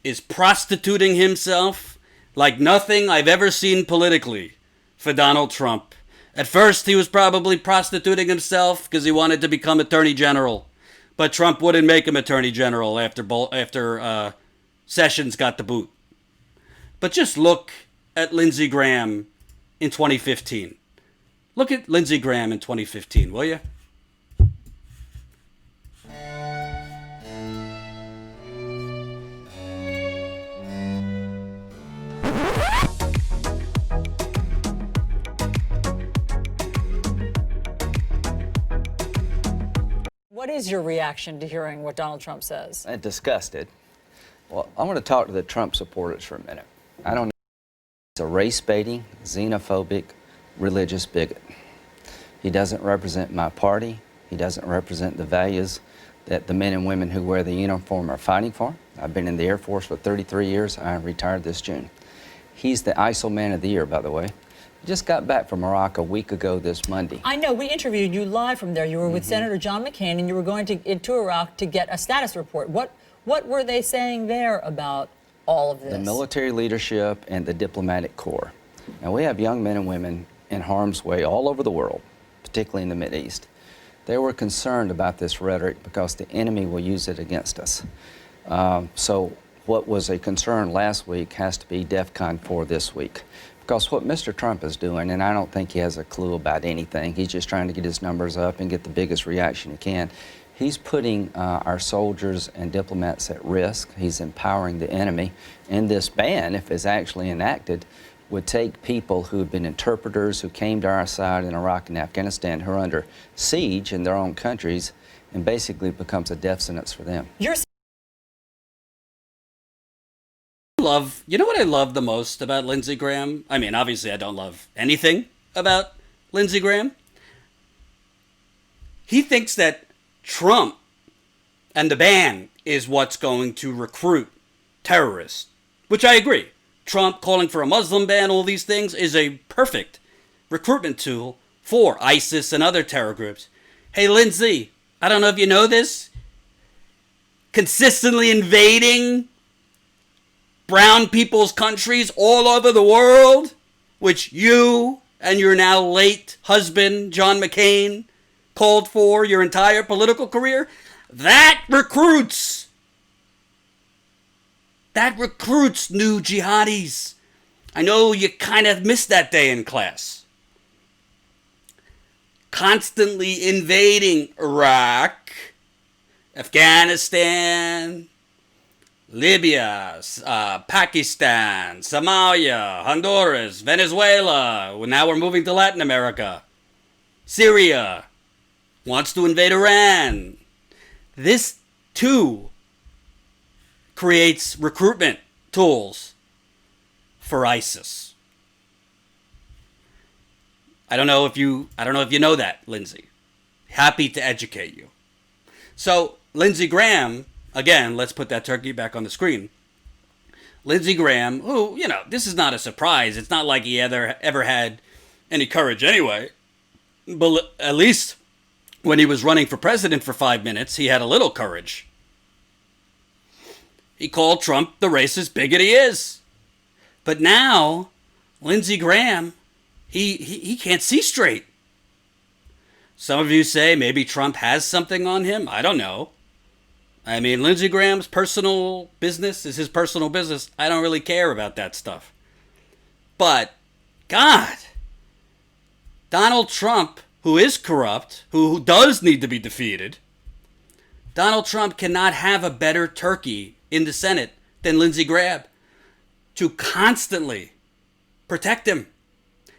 is prostituting himself like nothing I've ever seen politically for Donald Trump. At first, he was probably prostituting himself because he wanted to become Attorney General. But Trump wouldn't make him Attorney General after Sessions got the boot. But just look at Lindsey Graham in 2015. Look at Lindsey Graham in 2015, will you? What is your reaction to hearing what Donald Trump says? Disgusted. Well, I want to talk to the Trump supporters for a minute. I don't know. He's a race-baiting, xenophobic, religious bigot. He doesn't represent my party. He doesn't represent the values that the men and women who wear the uniform are fighting for. I've been in the Air Force for 33 years. I retired this June. He's the ISIL Man of the Year, by the way. He just got back from Iraq a week ago this Monday. I know, we interviewed you live from there. You were with Senator John McCain, and you were going into Iraq to get a status report. What were they saying there about all of this? The military leadership and the diplomatic corps. Now, we have young men and women in harm's way all over the world, particularly in the Mideast. They were concerned about this rhetoric because the enemy will use it against us. So what was a concern last week has to be DEFCON 4 this week. Because what Mr. Trump is doing, and I don't think he has a clue about anything, he's just trying to get his numbers up and get the biggest reaction he can. He's putting our soldiers and diplomats at risk. He's empowering the enemy. And this ban, if it's actually enacted, would take people who have been interpreters, who came to our side in Iraq and Afghanistan, who are under siege in their own countries, and basically becomes a death sentence for them. You know what I love the most about Lindsey Graham? I mean, obviously I don't love anything about Lindsey Graham. He thinks that Trump and the ban is what's going to recruit terrorists, which I agree. Trump calling for a Muslim ban, all these things, is a perfect recruitment tool for ISIS and other terror groups. Hey, Lindsey, I don't know if you know this, consistently invading, brown people's countries all over the world, which you and your now late husband, John McCain, called for your entire political career, that recruits new jihadis. I know you kind of missed that day in class. Constantly invading Iraq, Afghanistan, Libya, Pakistan, Somalia, Honduras, Venezuela. Now we're moving to Latin America. Syria wants to invade Iran. This, too, creates recruitment tools for ISIS. I don't know if you know that, Lindsey. Happy to educate you. So, Lindsey Graham, again, let's put that turkey back on the screen. Lindsey Graham, who, this is not a surprise. It's not like he ever had any courage anyway. But at least when he was running for president for 5 minutes, he had a little courage. He called Trump the racist bigot he is. But now, Lindsey Graham, he can't see straight. Some of you say maybe Trump has something on him. I don't know. I mean, Lindsey Graham's personal business is his personal business. I don't really care about that stuff. But, God, Donald Trump, who is corrupt, who does need to be defeated, Donald Trump cannot have a better turkey in the Senate than Lindsey Graham to constantly protect him.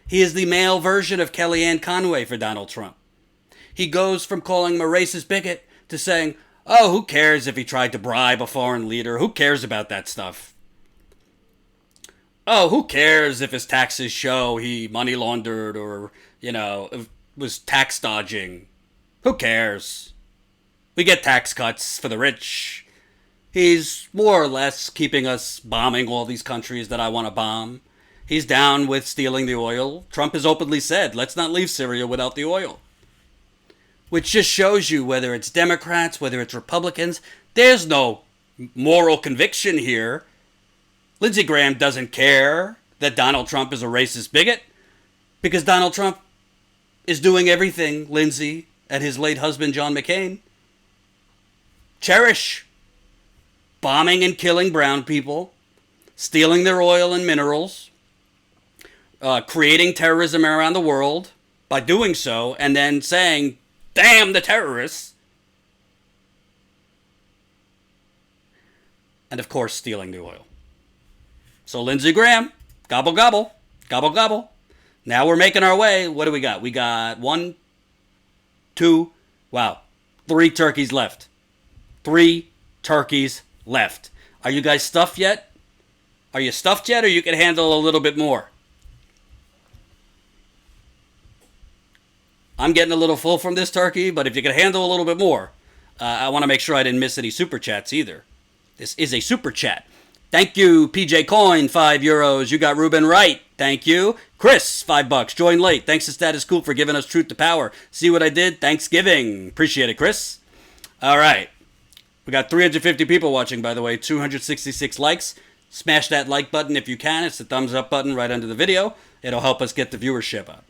He is the male version of Kellyanne Conway for Donald Trump. He goes from calling him a racist bigot to saying, oh, who cares if he tried to bribe a foreign leader? Who cares about that stuff? Oh, who cares if his taxes show he money laundered or, was tax dodging? Who cares? We get tax cuts for the rich. He's more or less keeping us bombing all these countries that I want to bomb. He's down with stealing the oil. Trump has openly said, let's not leave Syria without the oil. Which just shows you whether it's Democrats, whether it's Republicans, there's no moral conviction here. Lindsey Graham doesn't care that Donald Trump is a racist bigot because Donald Trump is doing everything Lindsey and his late husband John McCain cherish. Bombing and killing brown people, stealing their oil and minerals, creating terrorism around the world by doing so, and then saying, damn the terrorists. And of course, stealing the oil. So Lindsey Graham, gobble, gobble, gobble, gobble. Now we're making our way. What do we got? We got 1, 2, 3 turkeys left. 3 turkeys left. Are you guys stuffed yet? Are you stuffed yet, or you can handle a little bit more? I'm getting a little full from this turkey, but if you can handle a little bit more, I want to make sure I didn't miss any super chats either. This is a super chat. Thank you, PJ Coin, €5. You got Ruben right. Thank you. Chris, $5. Join late. Thanks to Status Coup for giving us truth to power. See what I did? Thanksgiving. Appreciate it, Chris. All right. We got 350 people watching, by the way. 266 likes. Smash that like button if you can. It's the thumbs up button right under the video. It'll help us get the viewership up.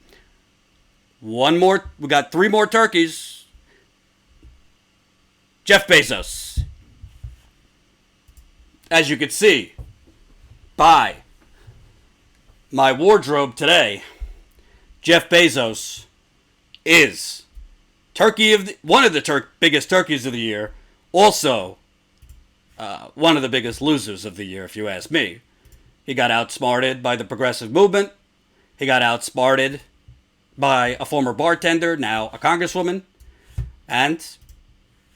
One more. We got 3 more turkeys. Jeff Bezos. As you can see by my wardrobe today, Jeff Bezos is one of the biggest turkeys of the year. Also, one of the biggest losers of the year, if you ask me. He got outsmarted by the progressive movement. He got outsmarted by a former bartender, now a congresswoman. And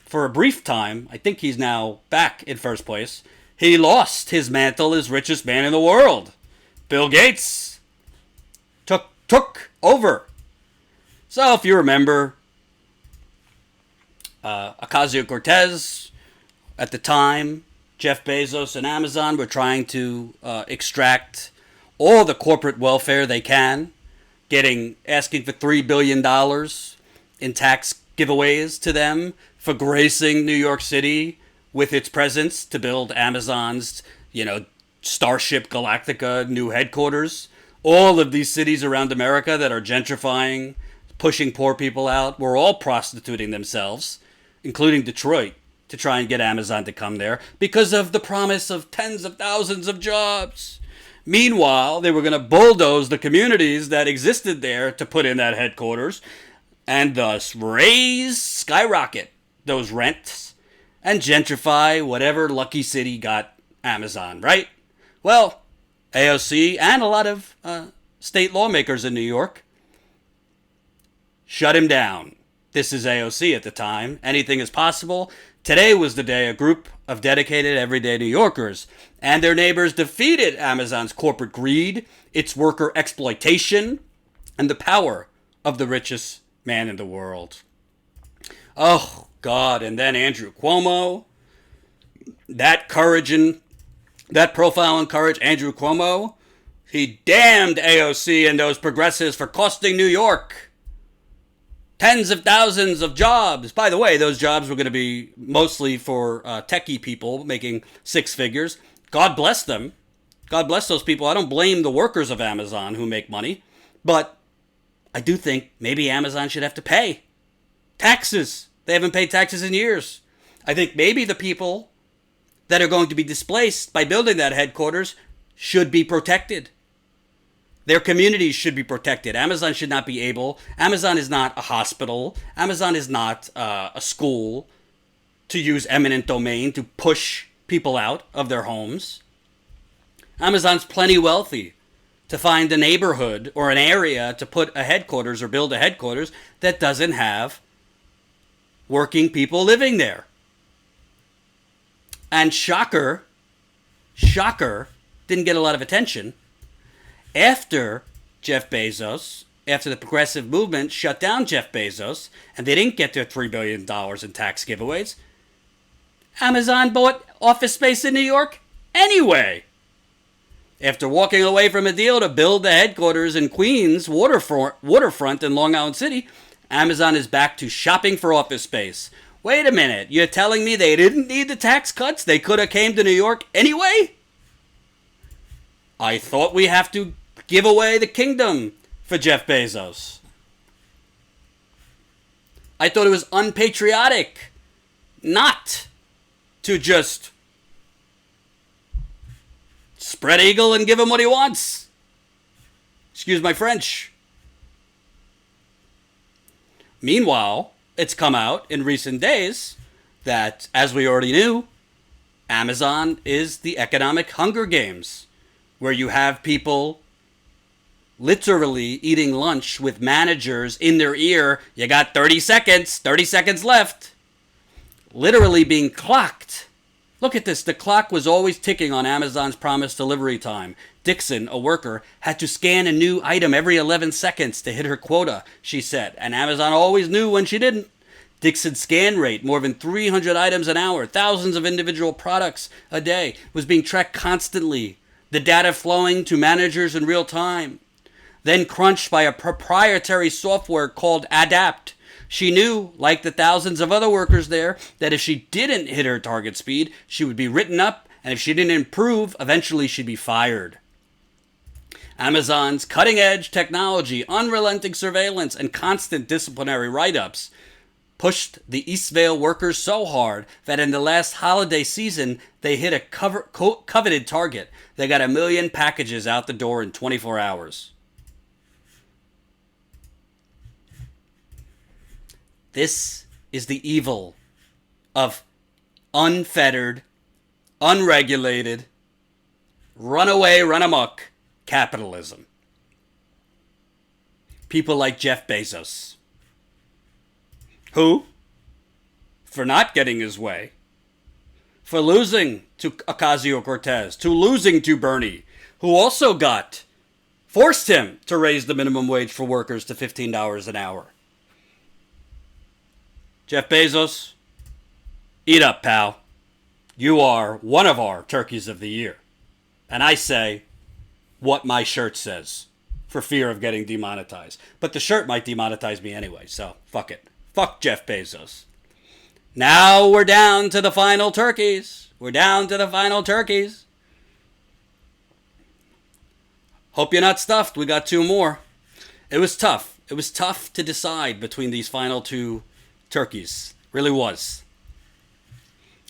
for a brief time, I think he's now back in first place, he lost his mantle as richest man in the world. Bill Gates took over. So if you remember, Ocasio-Cortez, at the time, Jeff Bezos and Amazon were trying to extract all the corporate welfare they can, asking for $3 billion in tax giveaways to them for gracing New York City with its presence to build Amazon's, Starship Galactica new headquarters. All of these cities around America that are gentrifying, pushing poor people out, were all prostituting themselves, including Detroit, to try and get Amazon to come there because of the promise of tens of thousands of jobs. Meanwhile, they were going to bulldoze the communities that existed there to put in that headquarters and thus skyrocket those rents and gentrify whatever lucky city got Amazon, right? Well, AOC and a lot of state lawmakers in New York shut him down. This is AOC at the time. Anything is possible. Today was the day a group of dedicated everyday New Yorkers and their neighbors defeated Amazon's corporate greed, its worker exploitation, and the power of the richest man in the world. Oh, God. And then Andrew Cuomo. That courage and that profile and courage, Andrew Cuomo, he damned AOC and those progressives for costing New York tens of thousands of jobs. By the way, those jobs were going to be mostly for techie people making six figures. God bless them. God bless those people. I don't blame the workers of Amazon who make money. But I do think maybe Amazon should have to pay taxes. They haven't paid taxes in years. I think maybe the people that are going to be displaced by building that headquarters should be protected. Their communities should be protected. Amazon should not be able. Amazon is not a hospital. Amazon is not a school to use eminent domain to push people out of their homes. Amazon's plenty wealthy to find a neighborhood or an area to put a headquarters or build a headquarters that doesn't have working people living there. And shocker, didn't get a lot of attention. After Jeff Bezos, after the progressive movement shut down Jeff Bezos, and they didn't get their $3 billion in tax giveaways, Amazon bought office space in New York anyway. After walking away from a deal to build the headquarters in Queens waterfront in Long Island City, Amazon is back to shopping for office space. Wait a minute, you're telling me they didn't need the tax cuts? They could have came to New York anyway? I thought we have to give away the kingdom for Jeff Bezos. I thought it was unpatriotic not to just spread eagle and give him what he wants. Excuse my French. Meanwhile, it's come out in recent days that, as we already knew, Amazon is the economic Hunger Games, where you have people literally eating lunch with managers in their ear. You got 30 seconds left. Literally being clocked. Look at this. The clock was always ticking on Amazon's promised delivery time. Dixon, a worker, had to scan a new item every 11 seconds to hit her quota, she said. And Amazon always knew when she didn't. Dixon's scan rate, more than 300 items an hour, thousands of individual products a day, was being tracked constantly. The data flowing to managers in real time. Then crunched by a proprietary software called Adapt. She knew, like the thousands of other workers there, that if she didn't hit her target speed, she would be written up, and if she didn't improve, eventually she'd be fired. Amazon's cutting-edge technology, unrelenting surveillance, and constant disciplinary write-ups pushed the Eastvale workers so hard that in the last holiday season, they hit a coveted target. They got 1 million packages out the door in 24 hours. This is the evil of unfettered, unregulated, runaway, run amok capitalism. People like Jeff Bezos, who, for not getting his way, for losing to Ocasio-Cortez, to losing to Bernie, who also forced him to raise the minimum wage for workers to $15 an hour. Jeff Bezos, eat up, pal. You are one of our turkeys of the year. And I say what my shirt says for fear of getting demonetized. But the shirt might demonetize me anyway, so fuck it. Fuck Jeff Bezos. Now we're down to the final turkeys. Hope you're not stuffed. We got 2 more. It was tough. It was tough to decide between these final 2 turkeys. Really was.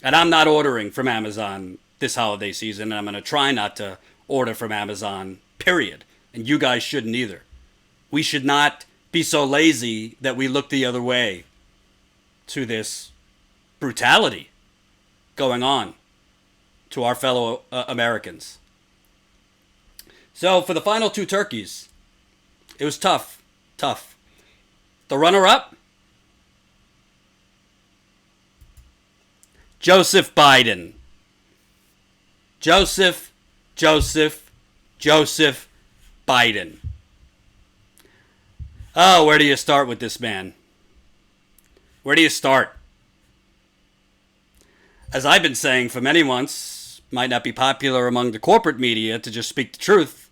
And I'm not ordering from Amazon this holiday season. And I'm going to try not to order from Amazon, period. And you guys shouldn't either. We should not be so lazy that we look the other way to this brutality going on to our fellow Americans. So for the final 2 turkeys, it was tough. The runner-up, Joseph Biden. Joseph Biden. Oh, where do you start with this man? Where do you start? As I've been saying for many months, might not be popular among the corporate media to just speak the truth.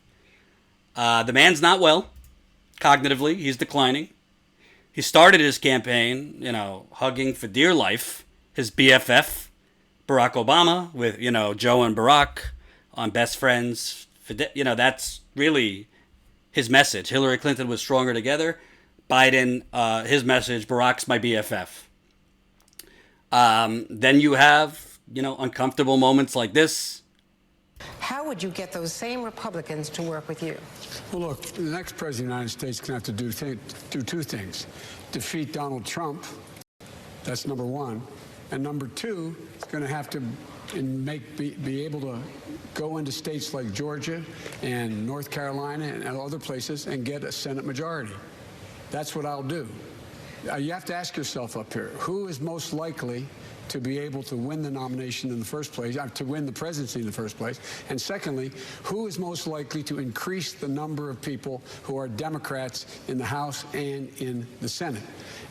The man's not well. Cognitively, he's declining. He started his campaign, hugging for dear life his BFF, Barack Obama, with, Joe and Barack on Best Friends. That's really his message. Hillary Clinton was stronger together. Biden, his message, Barack's my BFF. Then you have, uncomfortable moments like this. How would you get those same Republicans to work with you? Well, look, the next president of the United States is going to have to do 2 things. Defeat Donald Trump. That's number 1. And number 2, it's going to have to be able to go into states like Georgia and North Carolina and other places and get a Senate majority. That's what I'll do. You have to ask yourself up here, who is most likely to be able to win the nomination in the first place, to win the presidency in the first place? And secondly, who is most likely to increase the number of people who are Democrats in the House and in the Senate?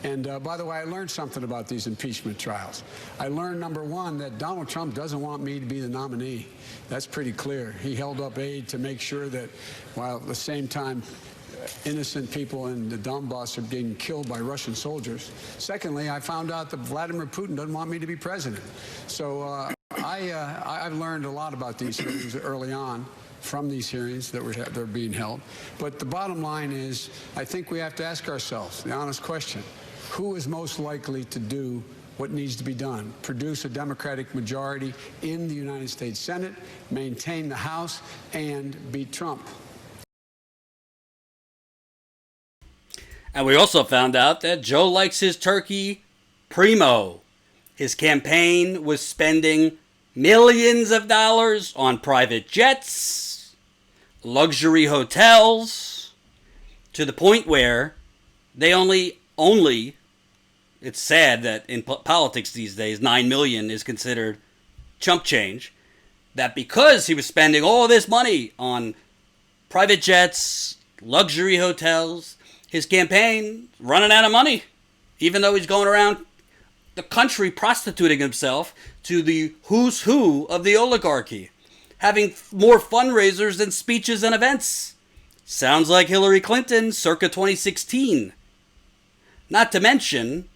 And by the way, I learned something about these impeachment trials. I learned, number 1, that Donald Trump doesn't want me to be the nominee. That's pretty clear. He held up aid to make sure that, while at the same time, innocent people in the Donbass are being killed by Russian soldiers. Secondly, I found out that Vladimir Putin doesn't want me to be president. So I've learned a lot about these things early on from these hearings that they're being held. But the bottom line is, I think we have to ask ourselves the honest question: who is most likely to do what needs to be done? Produce a Democratic majority in the United States Senate, maintain the House, and beat Trump. And we also found out that Joe likes his turkey primo. His campaign was spending millions of dollars on private jets, luxury hotels, to the point where they only, it's sad that in politics these days, 9 million is considered chump change, that because he was spending all this money on private jets, luxury hotels, his campaign running out of money, even though he's going around the country prostituting himself to the who's who of the oligarchy, having more fundraisers than speeches and events. Sounds like Hillary Clinton circa 2016. Not to mention,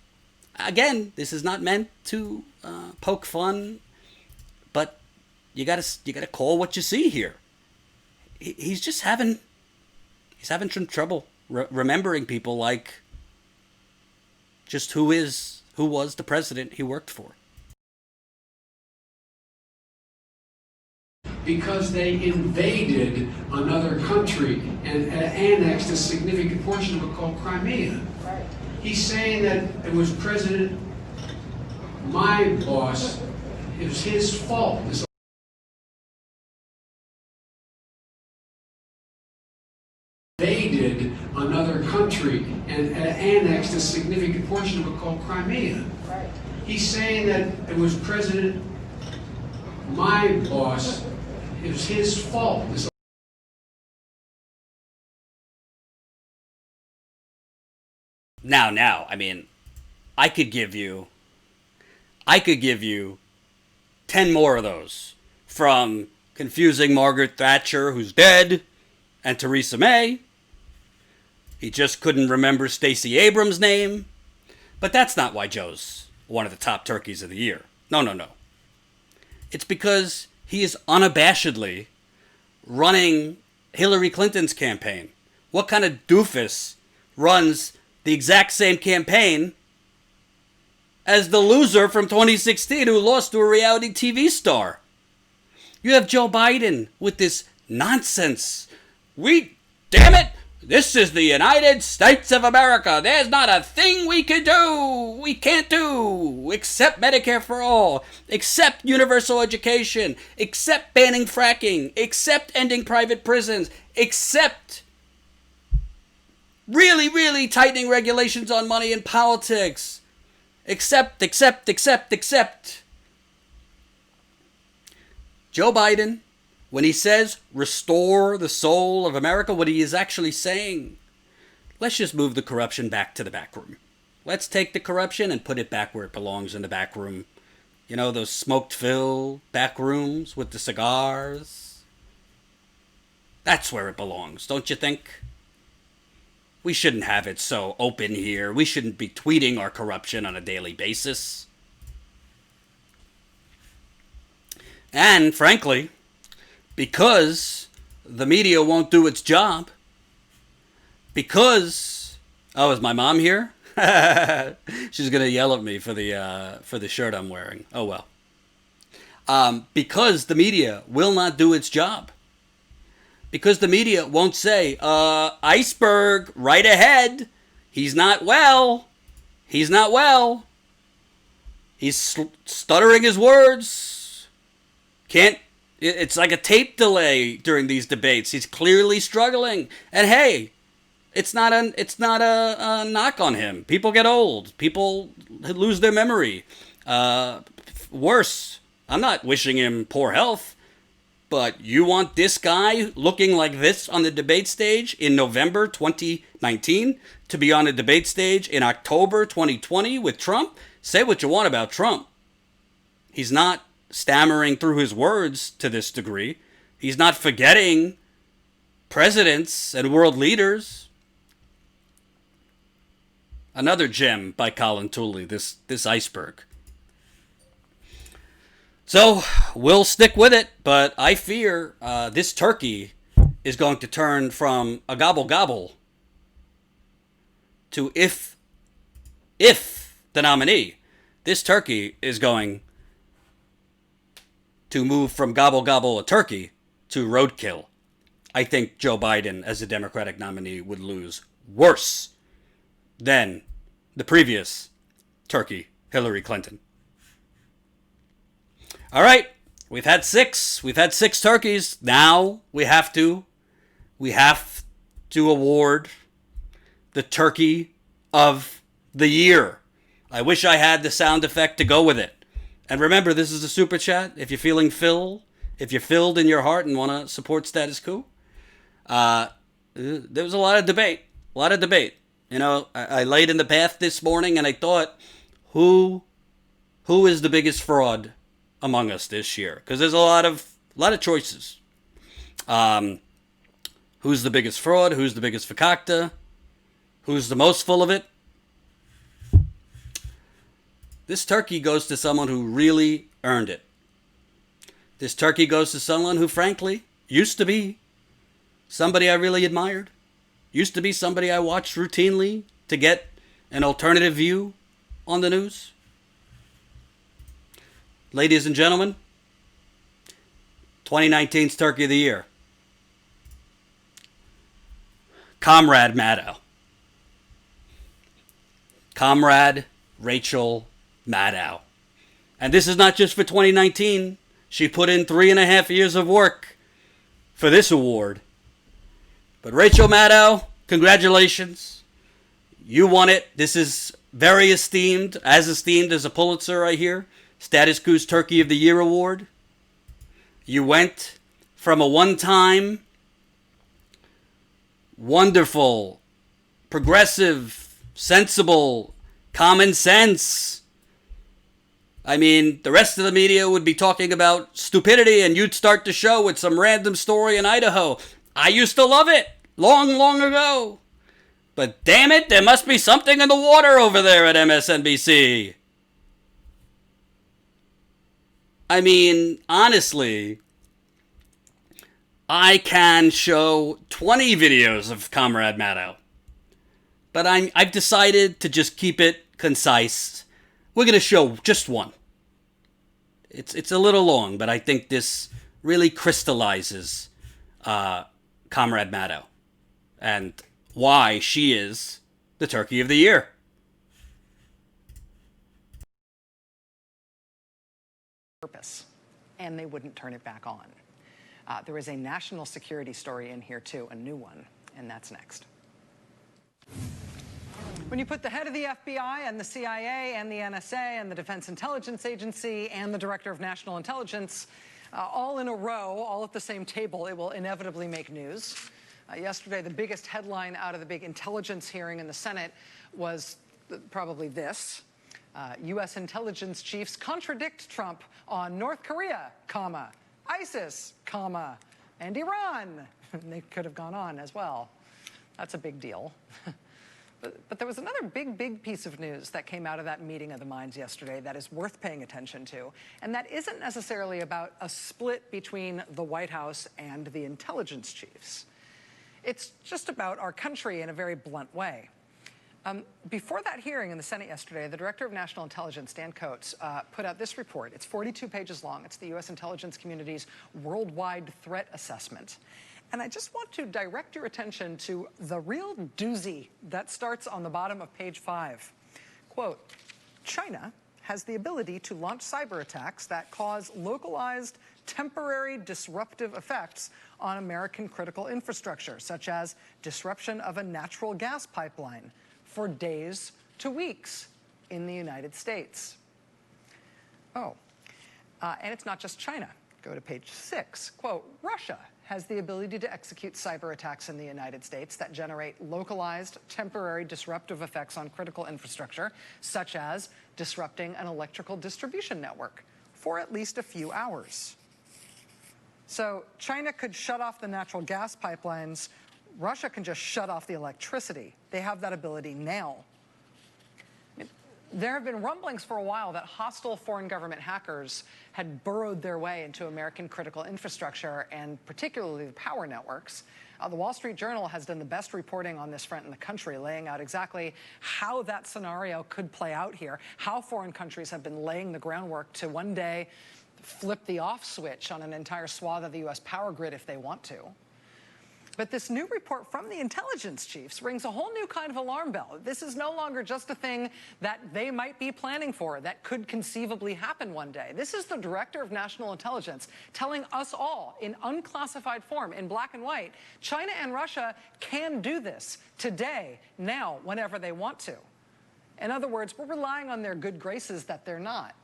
again, this is not meant to poke fun, but you gotta call what you see here. He's just having some trouble remembering people like just who was the president he worked for. Because they invaded another country and annexed a significant portion of it called Crimea. Right. He's saying that it was my boss, it was his fault. Invaded another country and annexed a significant portion of it called Crimea. Right. He's saying that it was my boss, it was his fault. Now, I mean, I could give you 10 more of those, from confusing Margaret Thatcher, who's dead, and Theresa May. He just couldn't remember Stacey Abrams' name. But that's not why Joe's one of the top turkeys of the year. No. It's because he is unabashedly running Hillary Clinton's campaign? What kind of doofus runs the exact same campaign as the loser from 2016 who lost to a reality TV star? You have Joe Biden with this nonsense. Damn it, this is the United States of America. There's not a thing we can't do, except Medicare for all, except universal education, except banning fracking, except ending private prisons, except really, really tightening regulations on money in politics. Except. Joe Biden, when he says restore the soul of America, what he is actually saying, let's just move the corruption back to the back room. Let's take the corruption and put it back where it belongs, in the back room. You know, those smoke-filled back rooms with the cigars. That's where it belongs, don't you think? We shouldn't have it so open here. We shouldn't be tweeting our corruption on a daily basis. And, frankly, because the media won't do its job, because... Oh, is my mom here? She's going to yell at me for the shirt I'm wearing. Oh, well. Because the media will not do its job. Because the media won't say, iceberg, right ahead. He's not well. He's not well. He's stuttering his words. It's like a tape delay during these debates. He's clearly struggling. And hey, it's not a knock on him. People get old. People lose their memory. Worse, I'm not wishing him poor health. But you want this guy looking like this on the debate stage in November 2019 to be on a debate stage in October 2020 with Trump? Say what you want about Trump. He's not stammering through his words to this degree. He's not forgetting presidents and world leaders. Another gem by Colin Tooley, this iceberg. So, we'll stick with it, but I fear this turkey is going to turn from a gobble-gobble to if the nominee, this turkey is going to move from gobble-gobble a turkey to roadkill. I think Joe Biden, as a Democratic nominee, would lose worse than the previous turkey, Hillary Clinton. All right, we've had six turkeys. Now we have to award the turkey of the year. I wish I had the sound effect to go with it. And remember, this is a super chat. If you're feeling if you're filled in your heart and want to support status quo, there was a lot of debate. You know, I laid in the bath this morning and I thought, who is the biggest fraud among us this year? Because there's a lot of choices. Who's the biggest fraud? Who's the biggest fakakta? Who's the most full of it? This turkey goes to someone who really earned it. This turkey goes to someone who, frankly, used to be somebody I really admired. Used to be somebody I watched routinely to get an alternative view on the news. Ladies and gentlemen, 2019's Turkey of the Year. Comrade Maddow. Comrade Rachel Maddow. And this is not just for 2019. She put in 3.5 years of work for this award. But Rachel Maddow, congratulations. You won it. This is very esteemed as a Pulitzer, I hear. Status Quo's Turkey of the Year award. You went from a one-time, wonderful, progressive, sensible, common sense. I mean, the rest of the media would be talking about stupidity and you'd start the show with some random story in Idaho. I used to love it long, long ago. But damn it, there must be something in the water over there at MSNBC. I mean, honestly, I can show 20 videos of Comrade Maddow. But I've decided to just keep it concise. We're going to show just one. It's a little long, but I think this really crystallizes Comrade Maddow and why she is the Turkey of the Year. Purpose, and they wouldn't turn it back on. There is a national security story in here too, a new one, and that's next. When you put the head of the FBI and the CIA and the NSA and the Defense Intelligence Agency and the Director of National Intelligence all in a row, all at the same table, it will inevitably make news. Yesterday, the biggest headline out of the big intelligence hearing in the Senate was probably this. U.S. intelligence chiefs contradict Trump on North Korea, comma, ISIS, comma, and Iran. They could have gone on as well. That's a big deal. But there was another big piece of news that came out of that meeting of the minds yesterday that is worth paying attention to, and that isn't necessarily about a split between the White House and the intelligence chiefs. It's just about our country in a very blunt way. Before that hearing in the Senate yesterday, the Director of National Intelligence, Dan Coates, put out this report. It's 42 pages long. It's the U.S. intelligence community's worldwide threat assessment. And I just want to direct your attention to the real doozy that starts on the bottom of page 5. Quote, China has the ability to launch cyber attacks that cause localized, temporary disruptive effects on American critical infrastructure, such as disruption of a natural gas pipeline for days to weeks in the United States. And it's not just China. Go to page 6. Quote, Russia has the ability to execute cyber attacks in the United States that generate localized, temporary disruptive effects on critical infrastructure, such as disrupting an electrical distribution network for at least a few hours. So China could shut off the natural gas pipelines. Russia can just shut off the electricity. They have that ability now. There have been rumblings for a while that hostile foreign government hackers had burrowed their way into American critical infrastructure and particularly the power networks. The Wall Street Journal has done the best reporting on this front in the country, laying out exactly how that scenario could play out here, how foreign countries have been laying the groundwork to one day flip the off switch on an entire swath of the U.S. power grid if they want to. But this new report from the intelligence chiefs rings a whole new kind of alarm bell. This is no longer just a thing that they might be planning for, that could conceivably happen one day. This is the Director of National Intelligence telling us all in unclassified form, in black and white, China and Russia can do this today, now, whenever they want to. In other words, we're relying on their good graces that they're not.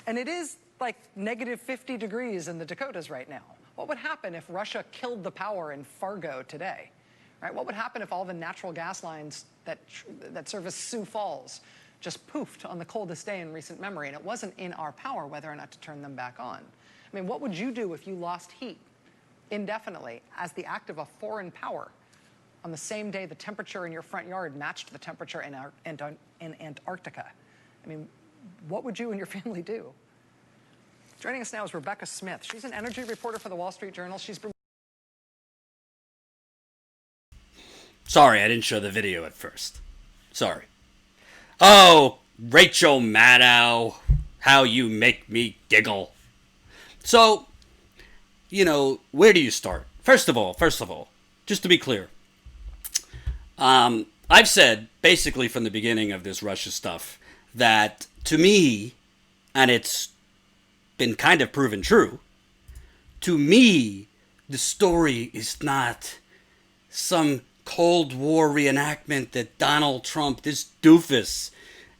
And it is like negative 50 degrees in the Dakotas right now. What would happen if Russia killed the power in Fargo today? Right? What would happen if all the natural gas lines that service Sioux Falls just poofed on the coldest day in recent memory, and it wasn't in our power whether or not to turn them back on? I mean, what would you do if you lost heat indefinitely as the act of a foreign power on the same day the temperature in your front yard matched the temperature in Antarctica? I mean, what would you and your family do? Joining us now is Rebecca Smith. She's an energy reporter for the Wall Street Journal. She's been... Sorry, I didn't show the video at first. Sorry. Oh, Rachel Maddow, how you make me giggle. So, you know, where do you start? First of all, just to be clear, I've said basically from the beginning of this Russia stuff that to me, and it's been kind of proven true, to me, the story is not some Cold War reenactment that Donald Trump, this doofus,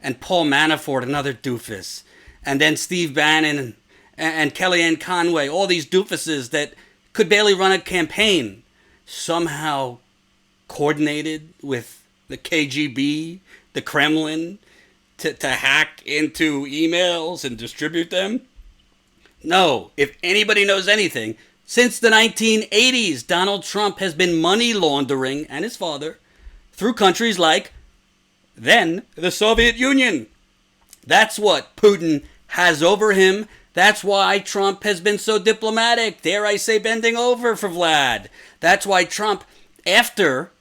and Paul Manafort, another doofus, and then Steve Bannon and Kellyanne Conway, all these doofuses that could barely run a campaign, somehow coordinated with the KGB, the Kremlin, to hack into emails and distribute them. No, if anybody knows anything, since the 1980s, Donald Trump has been money laundering, and his father, through countries like, then, the Soviet Union. That's what Putin has over him. That's why Trump has been so diplomatic, dare I say bending over for Vlad. That's why Trump, after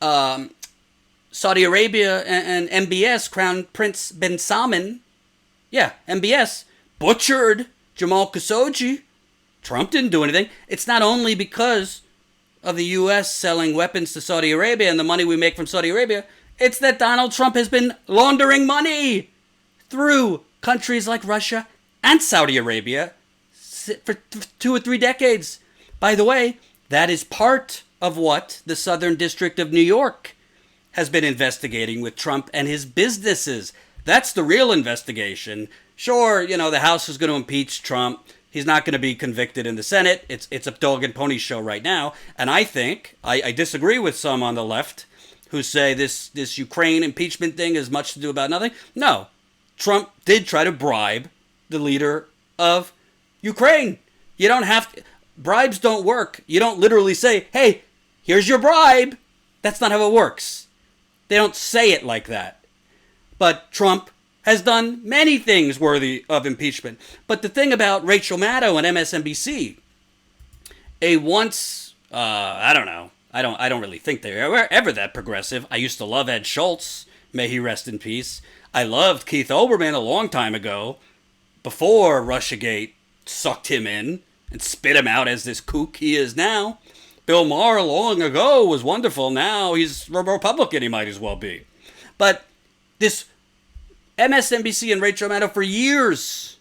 Saudi Arabia and MBS, Crown Prince bin Salman, MBS, butchered Jamal Khashoggi. Trump didn't do anything. It's not only because of the U.S. selling weapons to Saudi Arabia and the money we make from Saudi Arabia. It's that Donald Trump has been laundering money through countries like Russia and Saudi Arabia for 2 or 3 decades. By the way, that is part of what the Southern District of New York has been investigating with Trump and his businesses. That's the real investigation. Sure, the House is going to impeach Trump. He's not going to be convicted in the Senate. It's a dog and pony show right now. And I think, I disagree with some on the left who say this Ukraine impeachment thing has much to do about nothing. No, Trump did try to bribe the leader of Ukraine. You don't have to, bribes don't work. You don't literally say, hey, here's your bribe. That's not how it works. They don't say it like that. But Trump has done many things worthy of impeachment. But the thing about Rachel Maddow and MSNBC, I don't really think they were ever that progressive. I used to love Ed Schultz, may he rest in peace. I loved Keith Olbermann a long time ago, before Russiagate sucked him in and spit him out as this kook he is now. Bill Maher long ago was wonderful. Now he's a Republican, he might as well be. But this MSNBC and Rachel Maddow for years,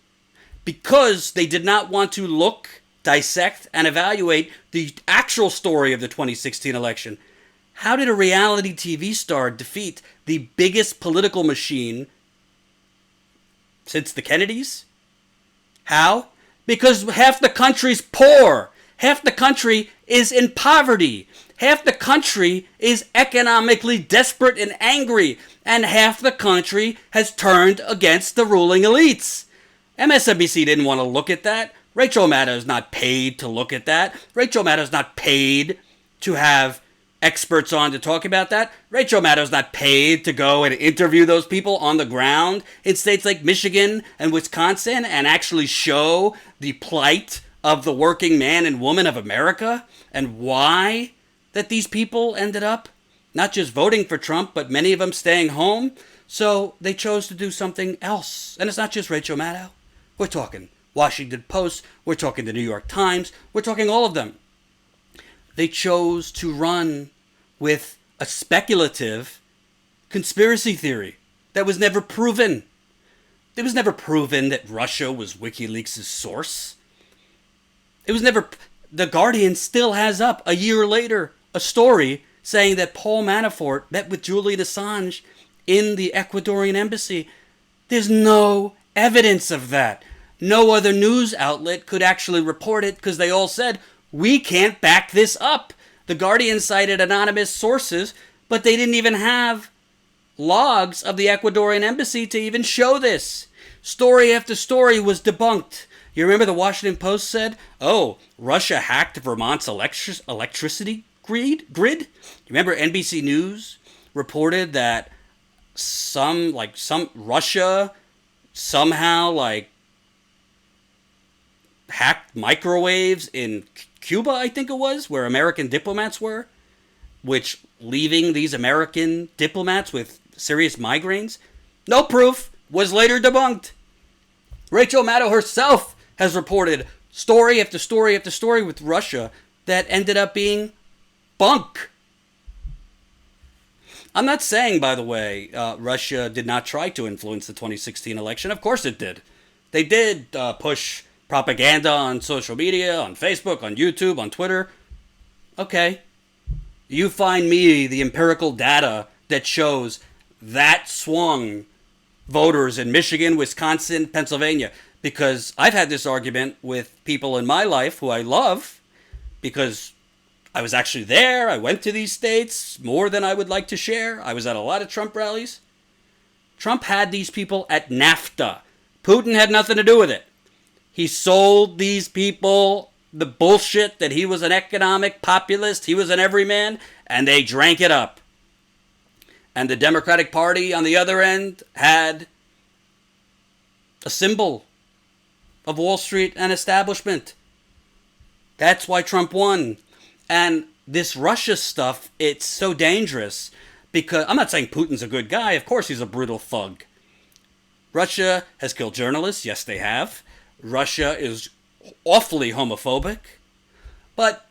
because they did not want to look, dissect, and evaluate the actual story of the 2016 election. How did a reality TV star defeat the biggest political machine since the Kennedys? How? Because half the country's poor. Half the country is in poverty. Half the country is economically desperate and angry. And half the country has turned against the ruling elites. MSNBC didn't want to look at that. Rachel Maddow's not paid to look at that. Rachel Maddow's not paid to have experts on to talk about that. Rachel Maddow's not paid to go and interview those people on the ground in states like Michigan and Wisconsin and actually show the plight of the working man and woman of America and why that these people ended up not just voting for Trump, but many of them staying home. So they chose to do something else. And it's not just Rachel Maddow. We're talking Washington Post. We're talking the New York Times. We're talking all of them. They chose to run with a speculative conspiracy theory that was never proven. It was never proven that Russia was WikiLeaks' source. It was never... The Guardian still has up, a year later, a story saying that Paul Manafort met with Julian Assange in the Ecuadorian embassy. There's no evidence of that. No other news outlet could actually report it because they all said, we can't back this up. The Guardian cited anonymous sources, but they didn't even have logs of the Ecuadorian embassy to even show this. Story after story was debunked. You remember the Washington Post said, oh, Russia hacked Vermont's electricity grid? You remember NBC News reported that some Russia somehow hacked microwaves in Cuba, I think it was, where American diplomats were, which leaving these American diplomats with serious migraines. No proof, was later debunked. Rachel Maddow herself has reported story after story after story with Russia that ended up being bunk. I'm not saying, by the way, Russia did not try to influence the 2016 election. Of course it did. They did push propaganda on social media, on Facebook, on YouTube, on Twitter. Okay. You find me the empirical data that shows that swung voters in Michigan, Wisconsin, Pennsylvania. Because I've had this argument with people in my life who I love, because I was actually there. I went to these states more than I would like to share. I was at a lot of Trump rallies. Trump had these people at NAFTA. Putin had nothing to do with it. He sold these people the bullshit that he was an economic populist, he was an everyman, and they drank it up. And the Democratic Party on the other end had a symbol of Wall Street and establishment. That's why Trump won. And this Russia stuff, it's so dangerous because I'm not saying Putin's a good guy. Of course he's a brutal thug. Russia has killed journalists. Yes, they have. Russia is awfully homophobic. But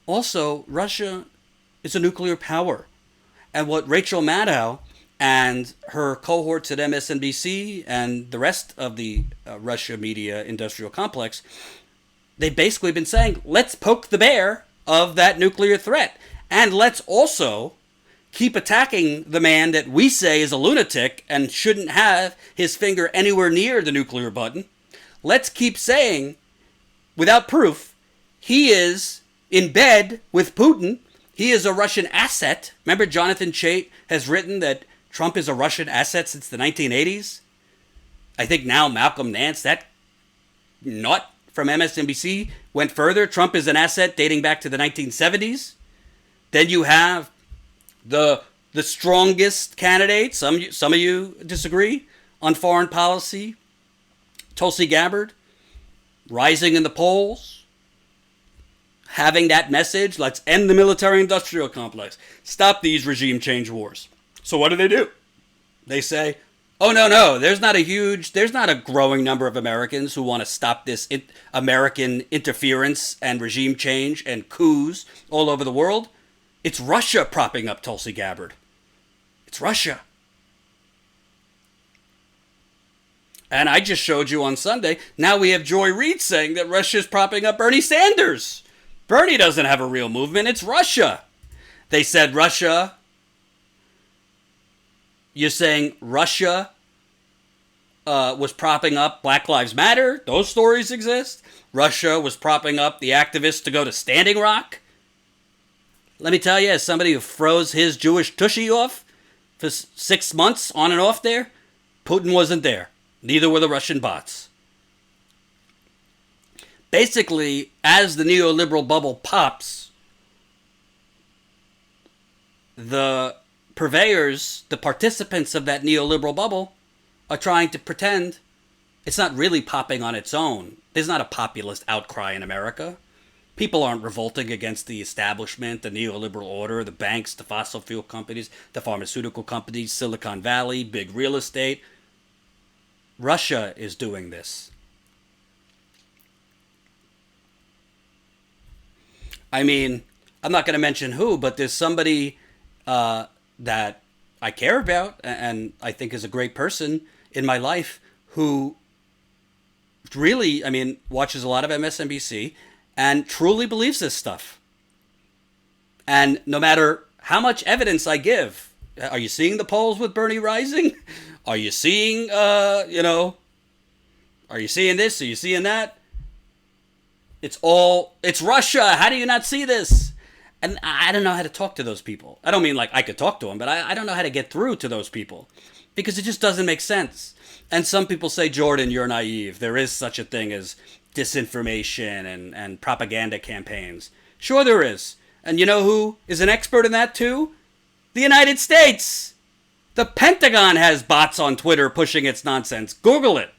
also, Russia is a nuclear power. And what Rachel Maddow and her cohorts at MSNBC and the rest of the Russia media industrial complex, they've basically been saying, let's poke the bear of that nuclear threat. And let's also keep attacking the man that we say is a lunatic and shouldn't have his finger anywhere near the nuclear button. Let's keep saying, without proof, he is in bed with Putin. He is a Russian asset. Remember, Jonathan Chait has written that Trump is a Russian asset since the 1980s. I think now Malcolm Nance, that nut from MSNBC, went further. Trump is an asset dating back to the 1970s. Then you have the strongest candidate, some of you disagree, on foreign policy, Tulsi Gabbard, rising in the polls, having that message, let's end the military-industrial complex, stop these regime change wars. So what do? They say, oh, no, there's not a growing number of Americans who want to stop this American interference and regime change and coups all over the world. It's Russia propping up Tulsi Gabbard. It's Russia. And I just showed you on Sunday, now we have Joy Reid saying that Russia's propping up Bernie Sanders. Bernie doesn't have a real movement, it's Russia. They said Russia. You're saying Russia was propping up Black Lives Matter. Those stories exist. Russia was propping up the activists to go to Standing Rock. Let me tell you, as somebody who froze his Jewish tushy off for 6 months on and off there, Putin wasn't there. Neither were the Russian bots. Basically, as the neoliberal bubble pops, the purveyors, the participants of that neoliberal bubble, are trying to pretend it's not really popping on its own. There's not a populist outcry in America. People aren't revolting against the establishment, the neoliberal order, the banks, the fossil fuel companies, the pharmaceutical companies, Silicon Valley, big real estate. Russia is doing this. I mean, I'm not going to mention who, but there's somebody that I care about and I think is a great person in my life who really, watches a lot of MSNBC and truly believes this stuff. And no matter how much evidence I give, are you seeing the polls with Bernie rising? Are you seeing, are you seeing this? Are you seeing that? It's Russia. How do you not see this? And I don't know how to talk to those people. I don't mean like I could talk to them, but I don't know how to get through to those people because it just doesn't make sense. And some people say, Jordan, you're naive. There is such a thing as disinformation and propaganda campaigns. Sure there is. And you know who is an expert in that too? The United States. The Pentagon has bots on Twitter pushing its nonsense. Google it.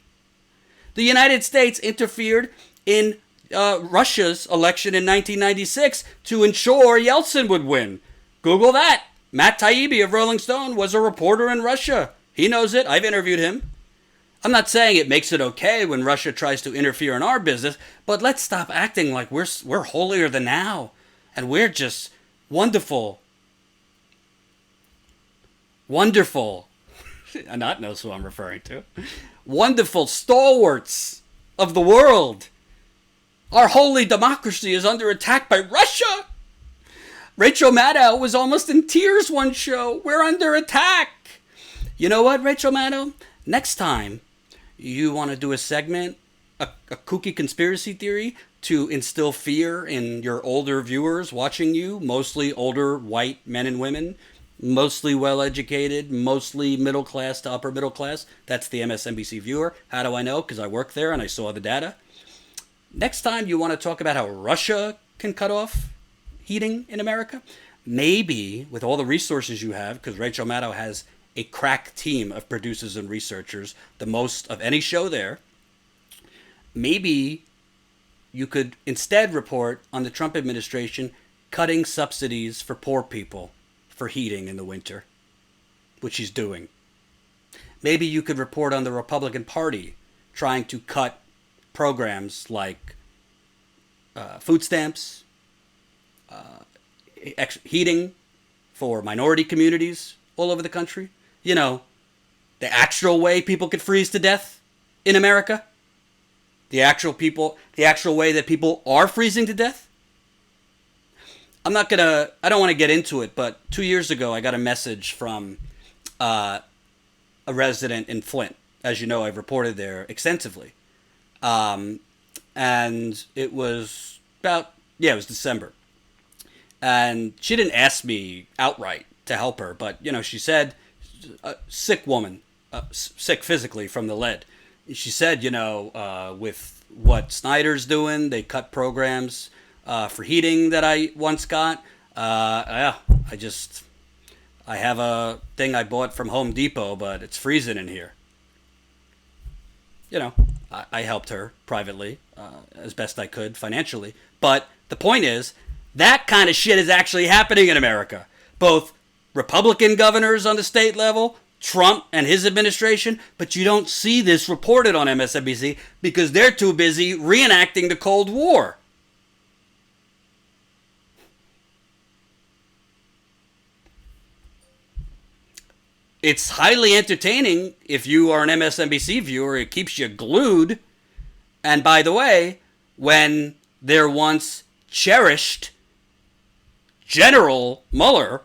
The United States interfered in Russia's election in 1996 to ensure Yeltsin would win. Google that. Matt Taibbi of Rolling Stone was a reporter in Russia. He knows it. I've interviewed him. I'm not saying it makes it okay when Russia tries to interfere in our business, but let's stop acting like we're holier than thou and we're just wonderful. Wonderful. Anat knows who I'm referring to. Wonderful stalwarts of the world. Our holy democracy is under attack by Russia. Rachel Maddow was almost in tears one show. We're under attack. You know what, Rachel Maddow? Next time you want to do a segment, a kooky conspiracy theory to instill fear in your older viewers watching you, mostly older white men and women, mostly well-educated, mostly middle class to upper middle class. That's the MSNBC viewer. How do I know? Because I work there and I saw the data. Next time you want to talk about how Russia can cut off heating in America, maybe with all the resources you have, because Rachel Maddow has a crack team of producers and researchers, the most of any show there, maybe you could instead report on the Trump administration cutting subsidies for poor people for heating in the winter, which he's doing. Maybe you could report on the Republican Party trying to cut programs like food stamps, heating for minority communities all over the country. You know, the actual way people could freeze to death in America. The actual way that people are freezing to death. I don't want to get into it, but 2 years ago I got a message from a resident in Flint. As you know, I've reported there extensively. And it was it was December. And she didn't ask me outright to help her, but, she said, a sick woman, sick physically from the lead. She said, with what Snyder's doing, they cut programs for heating that I once got. I have a thing I bought from Home Depot, but it's freezing in here. I helped her privately as best I could financially. But the point is, that kind of shit is actually happening in America. Both Republican governors on the state level, Trump and his administration, but you don't see this reported on MSNBC because they're too busy reenacting the Cold War. It's highly entertaining if you are an MSNBC viewer. It keeps you glued. And by the way, when their once cherished General Mueller,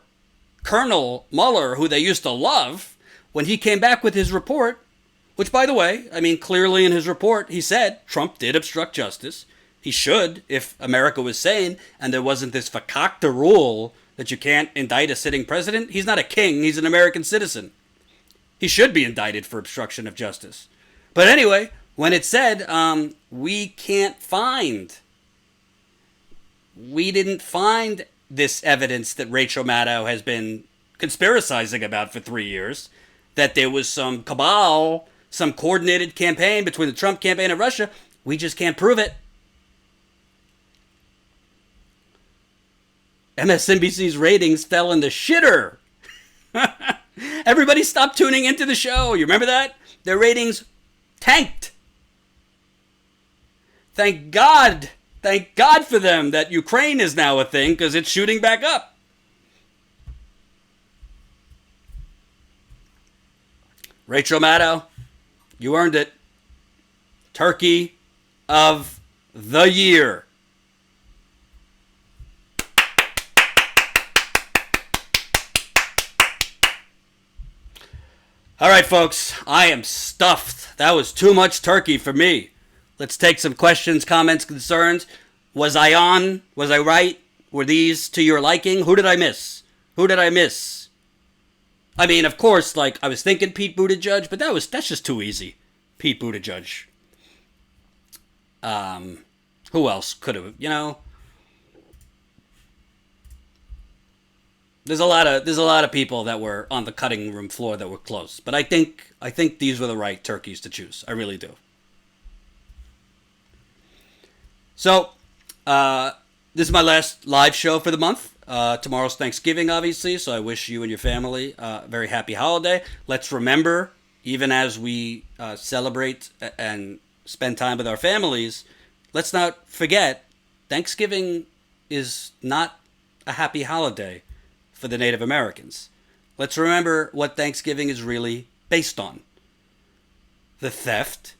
Colonel Mueller, who they used to love, when he came back with his report, which, by the way, clearly in his report, he said Trump did obstruct justice. He should, if America was sane, and there wasn't this fakakta rule that you can't indict a sitting president. He's not a king. He's an American citizen. He should be indicted for obstruction of justice. But anyway, when it said, we didn't find this evidence that Rachel Maddow has been conspiracizing about for 3 years, that there was some cabal, some coordinated campaign between the Trump campaign and Russia. We just can't prove it. MSNBC's ratings fell in the shitter. Everybody stopped tuning into the show. You remember that? Their ratings tanked. Thank God. Thank God for them that Ukraine is now a thing because it's shooting back up. Rachel Maddow, you earned it. Turkey of the Year. All right, folks, I am stuffed. That was too much turkey for me. Let's take some questions, comments, concerns. Was I on? Was I right? Were these to your liking? Who did I miss? Of course, I was thinking Pete Buttigieg, but that's just too easy. Pete Buttigieg. Who else could have, There's a lot of people that were on the cutting room floor that were close, but I think these were the right turkeys to choose. I really do. So, this is my last live show for the month. Tomorrow's Thanksgiving, obviously, so I wish you and your family a very happy holiday. Let's remember, even as we celebrate and spend time with our families, let's not forget Thanksgiving is not a happy holiday for the Native Americans. Let's remember what Thanksgiving is really based on. The theft,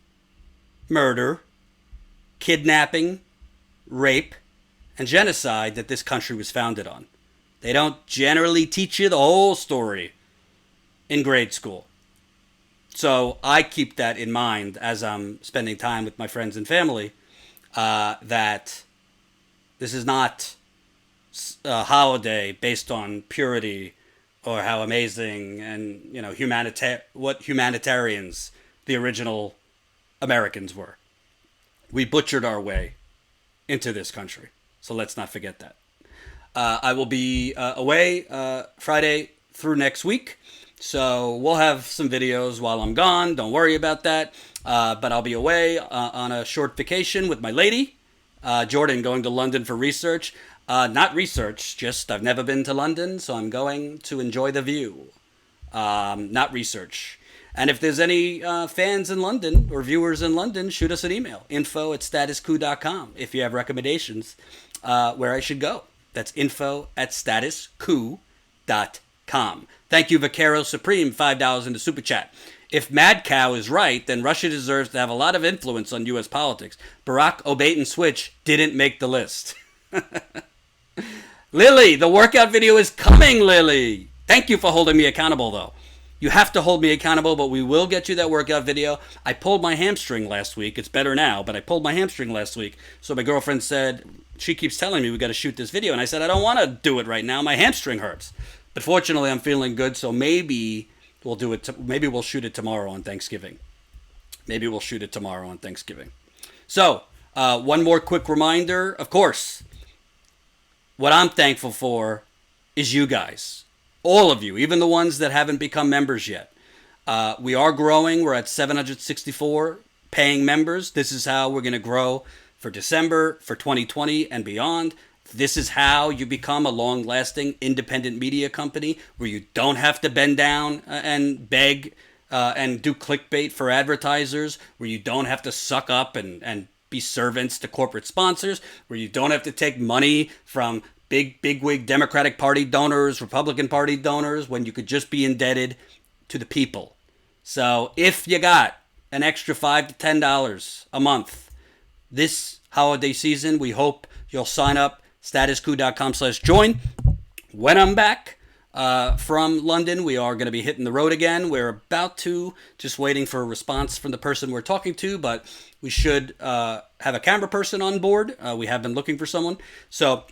murder, kidnapping, rape, and genocide that this country was founded on. They don't generally teach you the whole story in grade school. So I keep that in mind as I'm spending time with my friends and family, that this is not a holiday based on purity or how amazing and, what humanitarians the original Americans were. We butchered our way into this country. So let's not forget that. I will be away Friday through next week. So we'll have some videos while I'm gone. Don't worry about that. But I'll be away on a short vacation with my lady, Jordan, going to London for research. Not research, just I've never been to London, so I'm going to enjoy the view. Not research. And if there's any fans in London or viewers in London, shoot us an email, info@statuscoup.com, if you have recommendations where I should go. That's info@statuscoup.com. Thank you, Vaquero Supreme, $5 in the Super Chat. If Mad Cow is right, then Russia deserves to have a lot of influence on U.S. politics. Barack Obama Switch didn't make the list. Lily, the workout video is coming, Lily. Thank you for holding me accountable, though. You have to hold me accountable, but we will get you that workout video. I pulled my hamstring last week. It's better now, but I pulled my hamstring last week. So my girlfriend said, she keeps telling me we got to shoot this video. And I said, I don't want to do it right now. My hamstring hurts. But fortunately, I'm feeling good, so maybe we'll do it. Maybe we'll shoot it tomorrow on Thanksgiving. So, one more quick reminder. Of course, what I'm thankful for is you guys. All of you, even the ones that haven't become members yet. We are growing. We're at 764 paying members. This is how we're going to grow for December, for 2020 and beyond. This is how you become a long-lasting independent media company where you don't have to bend down and beg and do clickbait for advertisers, where you don't have to suck up and be servants to corporate sponsors, where you don't have to take money from bigwig Democratic Party donors, Republican Party donors, when you could just be indebted to the people. So if you got an extra $5 to $10 a month this holiday season, we hope you'll sign up. statuscoup.com/join. When I'm back from London, we are going to be hitting the road again. We're about to, just waiting for a response from the person we're talking to, but we should have a camera person on board. We have been looking for someone. So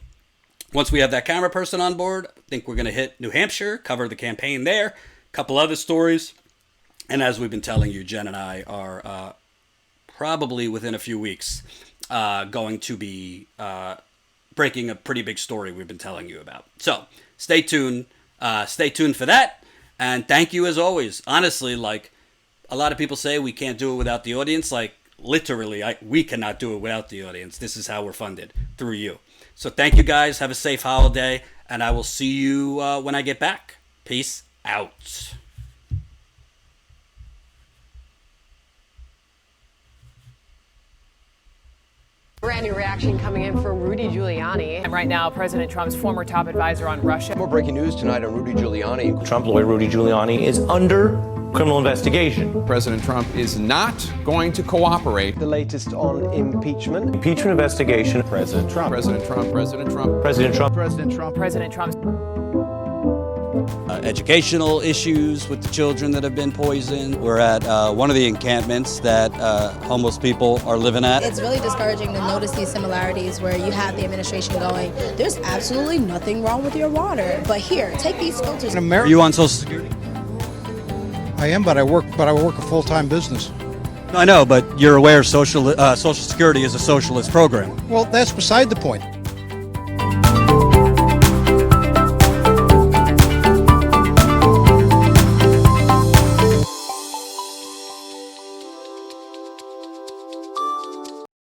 once we have that camera person on board, I think we're going to hit New Hampshire, cover the campaign there, a couple other stories. And as we've been telling you, Jen and I are probably within a few weeks going to be breaking a pretty big story we've been telling you about. So stay tuned. Stay tuned for that. And thank you as always. Honestly, like a lot of people say we can't do it without the audience. Like literally, we cannot do it without the audience. This is how we're funded, through you. So thank you guys. Have a safe holiday. And I will see you when I get back. Peace out. Brand new reaction coming in from Rudy Giuliani. And right now, President Trump's former top advisor on Russia. More breaking news tonight on Rudy Giuliani. Trump lawyer Rudy Giuliani is under criminal investigation. President Trump is not going to cooperate. The latest on impeachment. Impeachment investigation. President Trump. President Trump. President Trump. President Trump. President Trump. President Trump's educational issues with the children that have been poisoned. We're at one of the encampments that homeless people are living at. It's really discouraging to notice these similarities where you have the administration going, there's absolutely nothing wrong with your water, but here, take these filters. Are you on Social Security? I am, but I work a full-time business. I know, but you're aware Social Security is a socialist program. Well, that's beside the point.